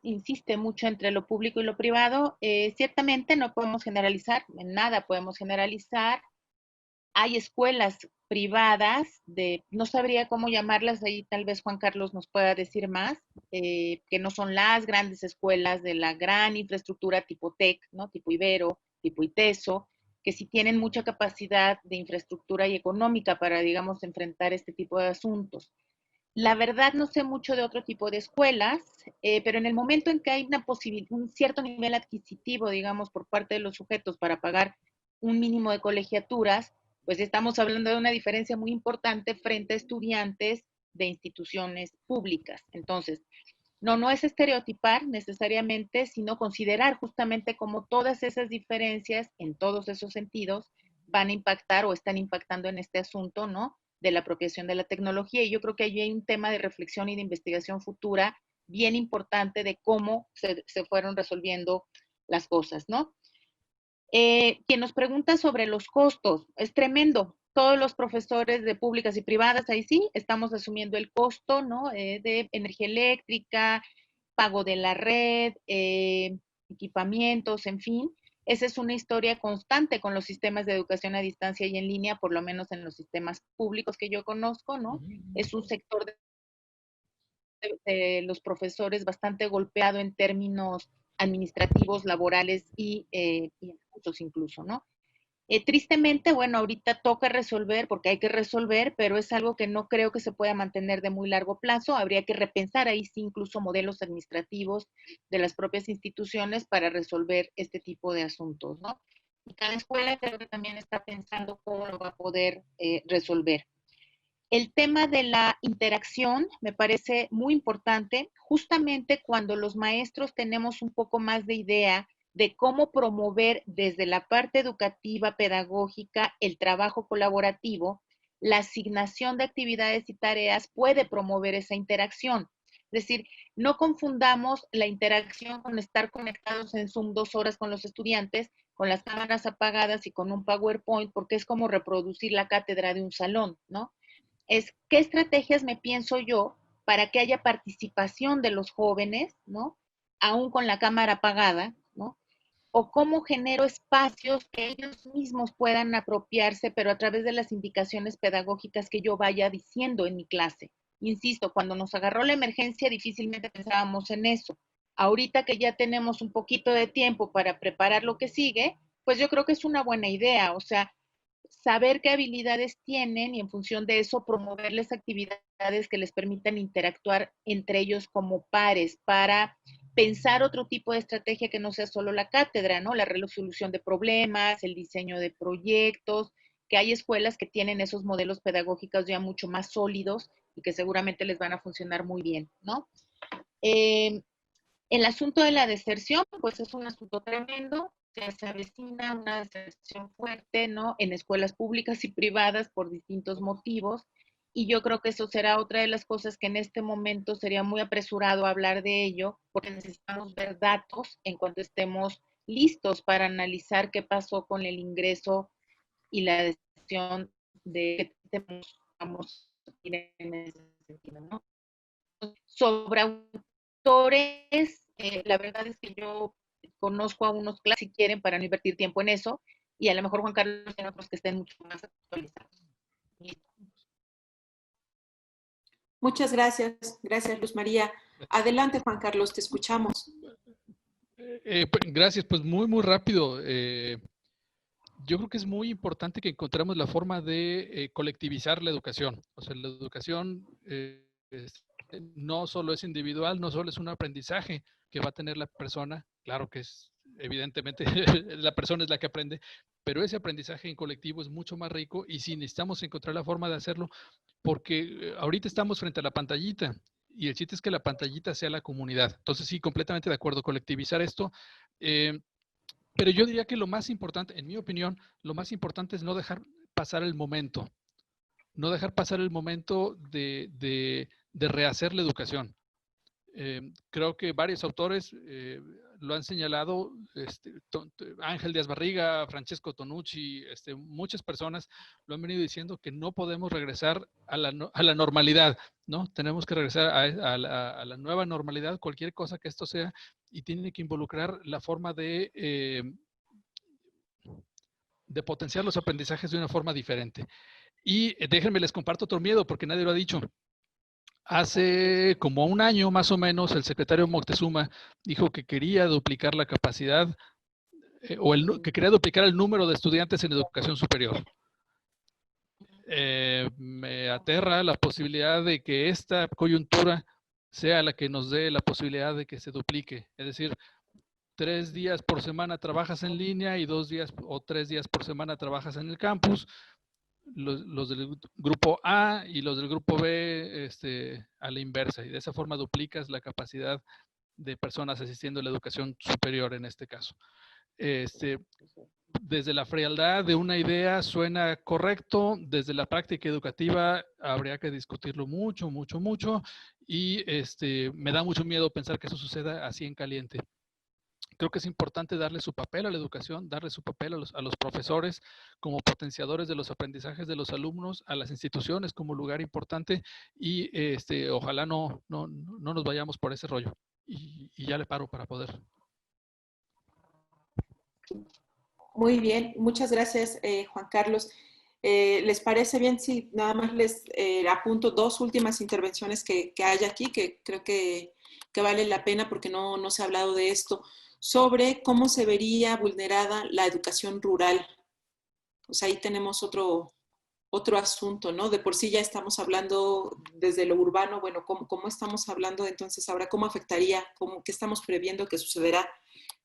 S3: insiste mucho entre lo público y lo privado, ciertamente no podemos generalizar, en nada podemos generalizar. Hay escuelas privadas no sabría cómo llamarlas, ahí tal vez Juan Carlos nos pueda decir más, que no son las grandes escuelas de la gran infraestructura tipo TEC, ¿no? Tipo Ibero, tipo ITESO, que sí tienen mucha capacidad de infraestructura y económica para, digamos, enfrentar este tipo de asuntos. La verdad no sé mucho de otro tipo de escuelas, pero en el momento en que hay un cierto nivel adquisitivo, digamos, por parte de los sujetos para pagar un mínimo de colegiaturas, pues estamos hablando de una diferencia muy importante frente a estudiantes de instituciones públicas. Entonces, no es estereotipar necesariamente, sino considerar justamente cómo todas esas diferencias en todos esos sentidos van a impactar o están impactando en este asunto, ¿no? De la apropiación de la tecnología. Y yo creo que allí hay un tema de reflexión y de investigación futura bien importante de cómo se fueron resolviendo las cosas, ¿no? Quien nos pregunta sobre los costos, es tremendo. Todos los profesores de públicas y privadas, ahí sí, estamos asumiendo el costo, ¿no? De energía eléctrica, pago de la red, equipamientos, en fin. Esa es una historia constante con los sistemas de educación a distancia y en línea, por lo menos en los sistemas públicos que yo conozco, ¿no? Es un sector de los profesores bastante golpeado en términos administrativos, laborales y recursos incluso, ¿no? Tristemente, bueno, ahorita toca resolver, porque hay que resolver, pero es algo que no creo que se pueda mantener de muy largo plazo. Habría que repensar ahí sí incluso modelos administrativos de las propias instituciones para resolver este tipo de asuntos, ¿no? Y cada escuela creo que también está pensando cómo lo va a poder resolver. El tema de la interacción me parece muy importante, justamente cuando los maestros tenemos un poco más de idea de cómo promover desde la parte educativa, pedagógica, el trabajo colaborativo, la asignación de actividades y tareas puede promover esa interacción. Es decir, no confundamos la interacción con estar conectados en Zoom 2 horas con los estudiantes, con las cámaras apagadas y con un PowerPoint, porque es como reproducir la cátedra de un salón, ¿no? Es qué estrategias me pienso yo para que haya participación de los jóvenes, ¿no? Aún con la cámara apagada, ¿no? O cómo genero espacios que ellos mismos puedan apropiarse, pero a través de las indicaciones pedagógicas que yo vaya diciendo en mi clase. Insisto, cuando nos agarró la emergencia difícilmente pensábamos en eso. Ahorita que ya tenemos un poquito de tiempo para preparar lo que sigue, pues yo creo que es una buena idea. O sea, saber qué habilidades tienen y en función de eso promoverles actividades que les permitan interactuar entre ellos como pares para pensar otro tipo de estrategia que no sea solo la cátedra, ¿no? La resolución de problemas, el diseño de proyectos, que hay escuelas que tienen esos modelos pedagógicos ya mucho más sólidos y que seguramente les van a funcionar muy bien, ¿no? El asunto de la deserción, pues es un asunto tremendo, se avecina una deserción fuerte, ¿no? En escuelas públicas y privadas por distintos motivos, y yo creo que eso será otra de las cosas que en este momento sería muy apresurado hablar de ello, porque necesitamos ver datos en cuanto estemos listos para analizar qué pasó con el ingreso y la deserción de que vamos a ir en ese sentido, ¿no? Sobre autores, la verdad es que yo conozco a unos clases si quieren para no invertir tiempo en eso, y a lo mejor Juan Carlos tiene otros que estén mucho más actualizados.
S2: Muchas gracias. Gracias, Luz María. Adelante, Juan Carlos, te escuchamos.
S5: Gracias, pues muy rápido. Yo creo que es muy importante que encontremos la forma de colectivizar la educación. O sea, la educación no solo es individual, no solo es un aprendizaje que va a tener la persona, claro que es, evidentemente, la persona es la que aprende, pero ese aprendizaje en colectivo es mucho más rico y sí necesitamos encontrar la forma de hacerlo, porque ahorita estamos frente a la pantallita y el chiste es que la pantallita sea la comunidad. Entonces, sí, completamente de acuerdo, colectivizar esto. Pero yo diría que lo más importante, en mi opinión, lo más importante es no dejar pasar el momento. No dejar pasar el momento de rehacer la educación. Creo que varios autores lo han señalado, Ángel Díaz Barriga, Francesco Tonucci, muchas personas lo han venido diciendo que no podemos regresar a la normalidad, ¿no? Tenemos que regresar a la nueva normalidad, cualquier cosa que esto sea, y tiene que involucrar la forma de potenciar los aprendizajes de una forma diferente. Y déjenme les comparto otro miedo, porque nadie lo ha dicho. Hace como un año más o menos, el secretario Moctezuma dijo que quería duplicar la capacidad que quería duplicar el número de estudiantes en educación superior. Me aterra la posibilidad de que esta coyuntura sea la que nos dé la posibilidad de que se duplique. Es decir, 3 días por semana trabajas en línea y 2 días o 3 días por semana trabajas en el campus. Los del grupo A y los del grupo B a la inversa, y de esa forma duplicas la capacidad de personas asistiendo a la educación superior en este caso. Desde la frialdad de una idea suena correcto, desde la práctica educativa habría que discutirlo mucho y me da mucho miedo pensar que eso suceda así en caliente. Creo que es importante darle su papel a la educación, darle su papel a los profesores como potenciadores de los aprendizajes de los alumnos, a las instituciones como lugar importante y ojalá no nos vayamos por ese rollo. Y ya le paro para poder.
S2: Muy bien, muchas gracias, Juan Carlos. ¿Les parece bien si nada más les apunto 2 últimas intervenciones que hay aquí, que creo que vale la pena porque no se ha hablado de esto, sobre cómo se vería vulnerada la educación rural? Pues ahí tenemos otro asunto, ¿no? De por sí ya estamos hablando desde lo urbano, bueno, ¿cómo estamos hablando entonces ahora? ¿Cómo afectaría? ¿Qué estamos previendo que sucederá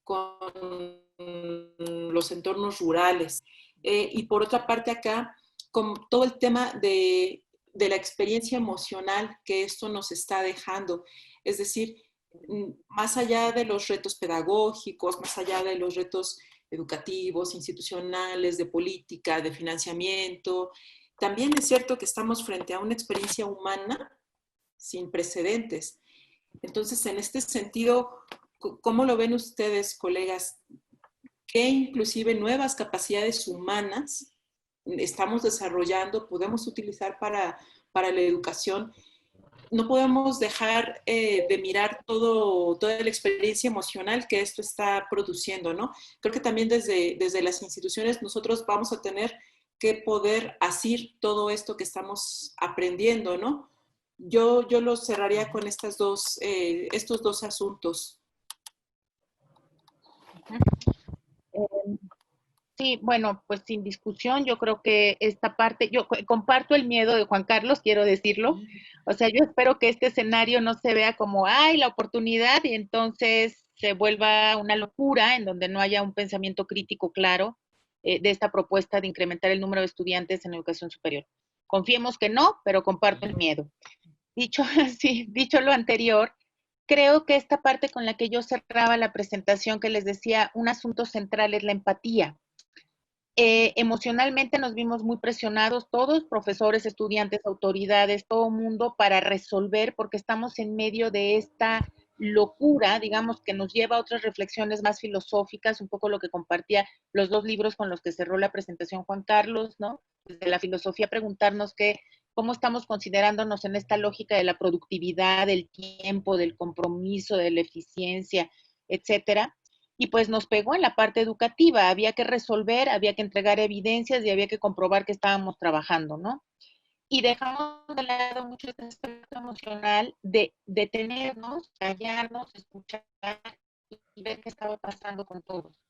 S2: con los entornos rurales? Y por otra parte acá, con todo el tema de la experiencia emocional que esto nos está dejando, es decir, más allá de los retos pedagógicos, más allá de los retos educativos, institucionales, de política, de financiamiento, también es cierto que estamos frente a una experiencia humana sin precedentes. Entonces, en este sentido, ¿cómo lo ven ustedes, colegas? ¿Qué inclusive nuevas capacidades humanas estamos desarrollando, podemos utilizar para la educación? No podemos dejar de mirar toda la experiencia emocional que esto está produciendo, ¿no? Creo que también desde las instituciones nosotros vamos a tener que poder asir todo esto que estamos aprendiendo, ¿no? Yo lo cerraría con estos 2 asuntos.
S3: Sí, Sí, bueno, pues sin discusión, yo creo que esta parte, yo comparto el miedo de Juan Carlos, quiero decirlo. O sea, yo espero que este escenario no se vea como, ay, la oportunidad, y entonces se vuelva una locura en donde no haya un pensamiento crítico claro de esta propuesta de incrementar el número de estudiantes en educación superior. Confiemos que no, pero comparto el miedo. Dicho así, dicho lo anterior, creo que esta parte con la que yo cerraba la presentación, que les decía, un asunto central es la empatía. Emocionalmente nos vimos muy presionados todos, profesores, estudiantes, autoridades, todo mundo para resolver, porque estamos en medio de esta locura, digamos, que nos lleva a otras reflexiones más filosóficas, un poco lo que compartía los dos libros con los que cerró la presentación Juan Carlos, ¿no? Desde la filosofía, preguntarnos cómo estamos considerándonos en esta lógica de la productividad, del tiempo, del compromiso, de la eficiencia, etcétera. Y pues nos pegó en la parte educativa, había que resolver, había que entregar evidencias y había que comprobar que estábamos trabajando, ¿no? Y dejamos de lado mucho este aspecto emocional de detenernos, callarnos, escuchar y ver qué estaba pasando con todos.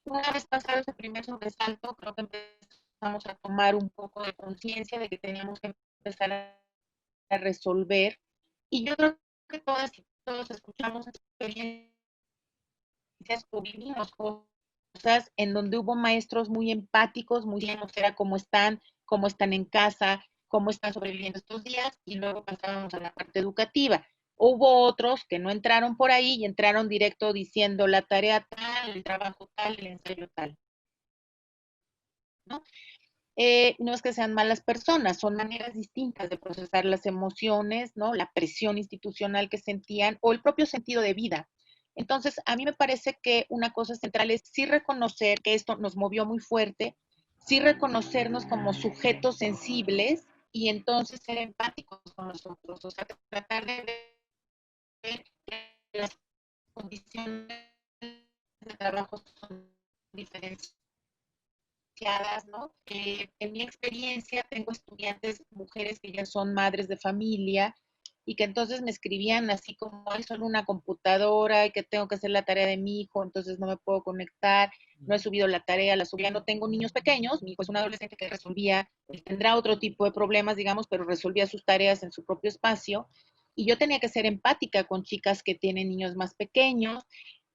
S3: Una vez pasado ese primer sobresalto, creo que empezamos a tomar un poco de conciencia de que teníamos que empezar a resolver. Y yo creo que todas y todos escuchamos experiencias o vivimos cosas en donde hubo maestros muy empáticos, muy llenos, era cómo están en casa, cómo están sobreviviendo estos días, y luego pasábamos a la parte educativa. Hubo otros que no entraron por ahí y entraron directo diciendo la tarea tal, el trabajo tal, el ensayo tal, ¿no? No es que sean malas personas, son maneras distintas de procesar las emociones, ¿no? La presión institucional que sentían o el propio sentido de vida. Entonces, a mí me parece que una cosa central es sí reconocer que esto nos movió muy fuerte, sí reconocernos como sujetos sensibles y entonces ser empáticos con nosotros, o sea, tratar de ver que las condiciones de trabajo son diferentes, ¿no? En mi experiencia tengo estudiantes, mujeres que ya son madres de familia y que entonces me escribían así como, hay solo una computadora y que tengo que hacer la tarea de mi hijo, entonces no me puedo conectar, no he subido la tarea, la subía, no tengo niños pequeños, mi hijo es un adolescente que resolvía, tendrá otro tipo de problemas, digamos, pero resolvía sus tareas en su propio espacio. Y yo tenía que ser empática con chicas que tienen niños más pequeños,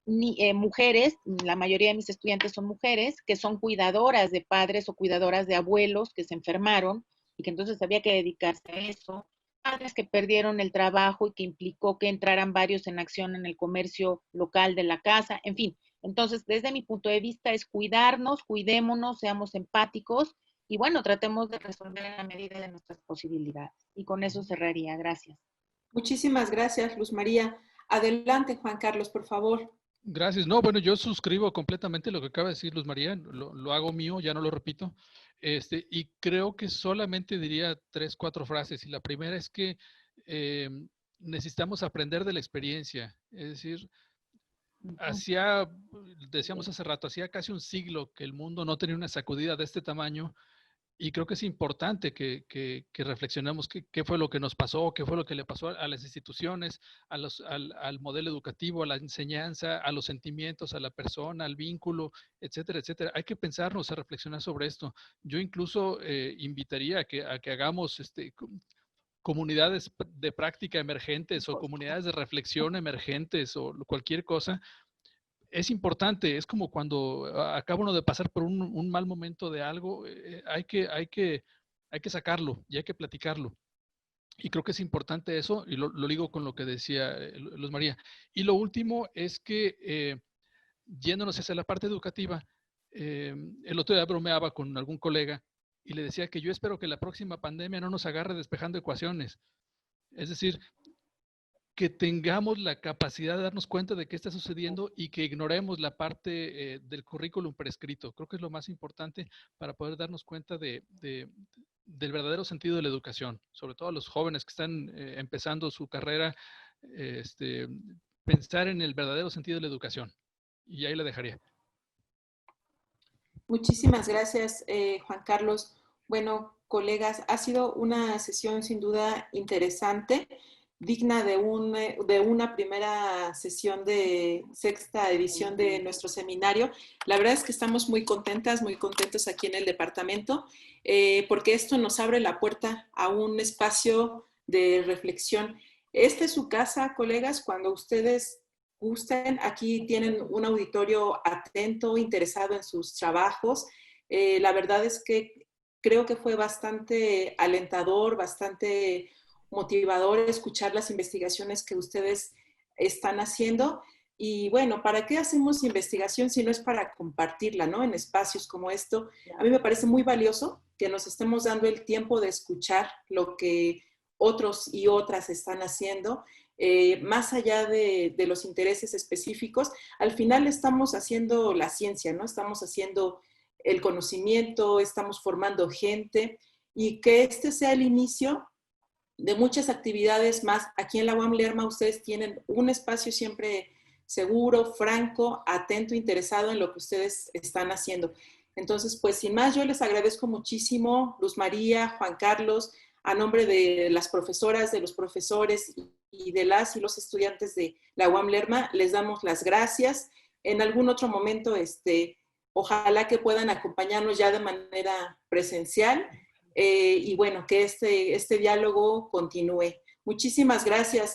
S3: mujeres, la mayoría de mis estudiantes son mujeres, que son cuidadoras de padres o cuidadoras de abuelos que se enfermaron y que entonces había que dedicarse a eso, padres que perdieron el trabajo y que implicó que entraran varios en acción en el comercio local de la casa, en fin. Entonces, desde mi punto de vista es cuidarnos, cuidémonos, seamos empáticos y bueno, tratemos de resolver en la medida de nuestras posibilidades. Y con eso cerraría. Gracias.
S2: Muchísimas gracias, Luz María. Adelante, Juan Carlos, por favor.
S5: Gracias. No, bueno, yo suscribo completamente lo que acaba de decir Luz María, lo hago mío, ya no lo repito. Y creo que solamente diría 3, 4 frases. Y la primera es que necesitamos aprender de la experiencia. Es decir, decíamos hace rato, hacía casi un siglo que el mundo no tenía una sacudida de este tamaño. Y creo que es importante que reflexionemos qué fue lo que nos pasó, qué fue lo que le pasó a las instituciones, al modelo educativo, a la enseñanza, a los sentimientos, a la persona, al vínculo, etcétera, etcétera. Hay que pensarnos, a reflexionar sobre esto. Yo incluso invitaría a que hagamos comunidades de práctica emergentes o comunidades de reflexión emergentes o cualquier cosa. Es importante, es como cuando acaba uno de pasar por un mal momento de algo, hay que sacarlo y hay que platicarlo. Y creo que es importante eso, y lo digo con lo que decía Luz María. Y lo último es que, yéndonos hacia la parte educativa, el otro día bromeaba con algún colega y le decía que yo espero que la próxima pandemia no nos agarre despejando ecuaciones. Es decir, que tengamos la capacidad de darnos cuenta de qué está sucediendo y que ignoremos la parte del currículum prescrito. Creo que es lo más importante para poder darnos cuenta del verdadero sentido de la educación, sobre todo a los jóvenes que están empezando su carrera, pensar en el verdadero sentido de la educación. Y ahí la dejaría.
S2: Muchísimas gracias, Juan Carlos. Bueno, colegas, ha sido una sesión sin duda interesante. digna de una primera sesión de sexta edición de nuestro seminario. La verdad es que estamos muy contentos aquí en el departamento, porque esto nos abre la puerta a un espacio de reflexión. Esta es su casa, colegas, cuando ustedes gusten. Aquí tienen un auditorio atento, interesado en sus trabajos. La verdad es que creo que fue bastante alentador, bastante motivador escuchar las investigaciones que ustedes están haciendo. Y bueno, ¿para qué hacemos investigación si no es para compartirla, ¿no? En espacios como esto. A mí me parece muy valioso que nos estemos dando el tiempo de escuchar lo que otros y otras están haciendo, más allá de los intereses específicos. Al final estamos haciendo la ciencia, ¿no? Estamos haciendo el conocimiento, estamos formando gente, y que este sea el inicio de muchas actividades más. Aquí en la UAM Lerma ustedes tienen un espacio siempre seguro, franco, atento, interesado en lo que ustedes están haciendo. Entonces, pues sin más, yo les agradezco muchísimo, Luz María, Juan Carlos, a nombre de las profesoras, de los profesores y de las y los estudiantes de la UAM Lerma, les damos las gracias. En algún otro momento, ojalá que puedan acompañarnos ya de manera presencial, y bueno, que este diálogo continúe. Muchísimas gracias.